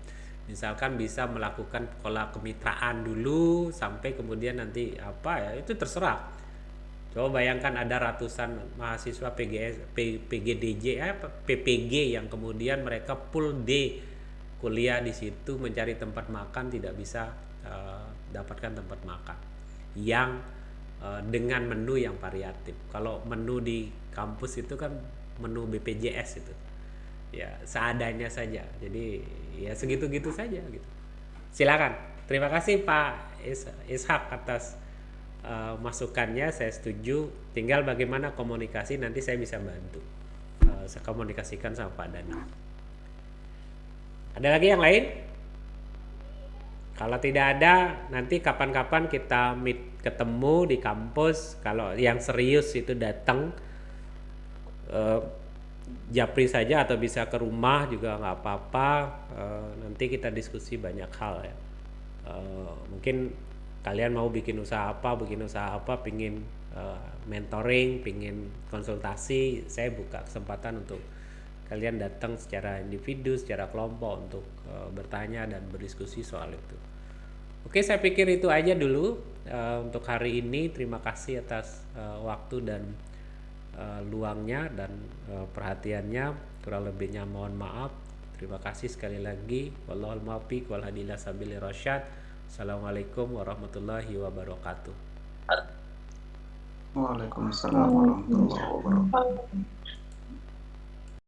misalkan bisa melakukan pola kemitraan dulu sampai kemudian nanti apa ya, itu terserah. Coba bayangkan ada ratusan mahasiswa PGDJ PPG yang kemudian mereka full day kuliah di situ, mencari tempat makan, tidak bisa dapatkan tempat makan yang dengan menu yang variatif. Kalau menu di kampus itu kan menu BPJS itu ya seadanya saja, jadi ya segitu-gitu saja gitu. Silakan. Terima kasih Pak Ishak atas masukannya, saya setuju. Tinggal bagaimana komunikasi, nanti saya bisa bantu saya komunikasikan sama Pak Dani. Ada lagi yang lain? Kalau tidak ada, nanti kapan-kapan kita meet ketemu di kampus. Kalau yang serius itu datang, japri saja atau bisa ke rumah juga nggak apa-apa. Nanti kita diskusi banyak hal ya. Mungkin kalian mau bikin usaha apa, pingin mentoring, pingin konsultasi, saya buka kesempatan untuk kalian datang secara individu, secara kelompok untuk bertanya dan berdiskusi soal itu. Oke, saya pikir itu aja dulu untuk hari ini. Terima kasih atas waktu dan luangnya dan perhatiannya. Kurang lebihnya mohon maaf. Terima kasih sekali lagi. Wallahul muwaffiq wal hadi ila sabilir rasyad. Assalamualaikum warahmatullahi wabarakatuh. Waalaikumsalam warahmatullahi wabarakatuh.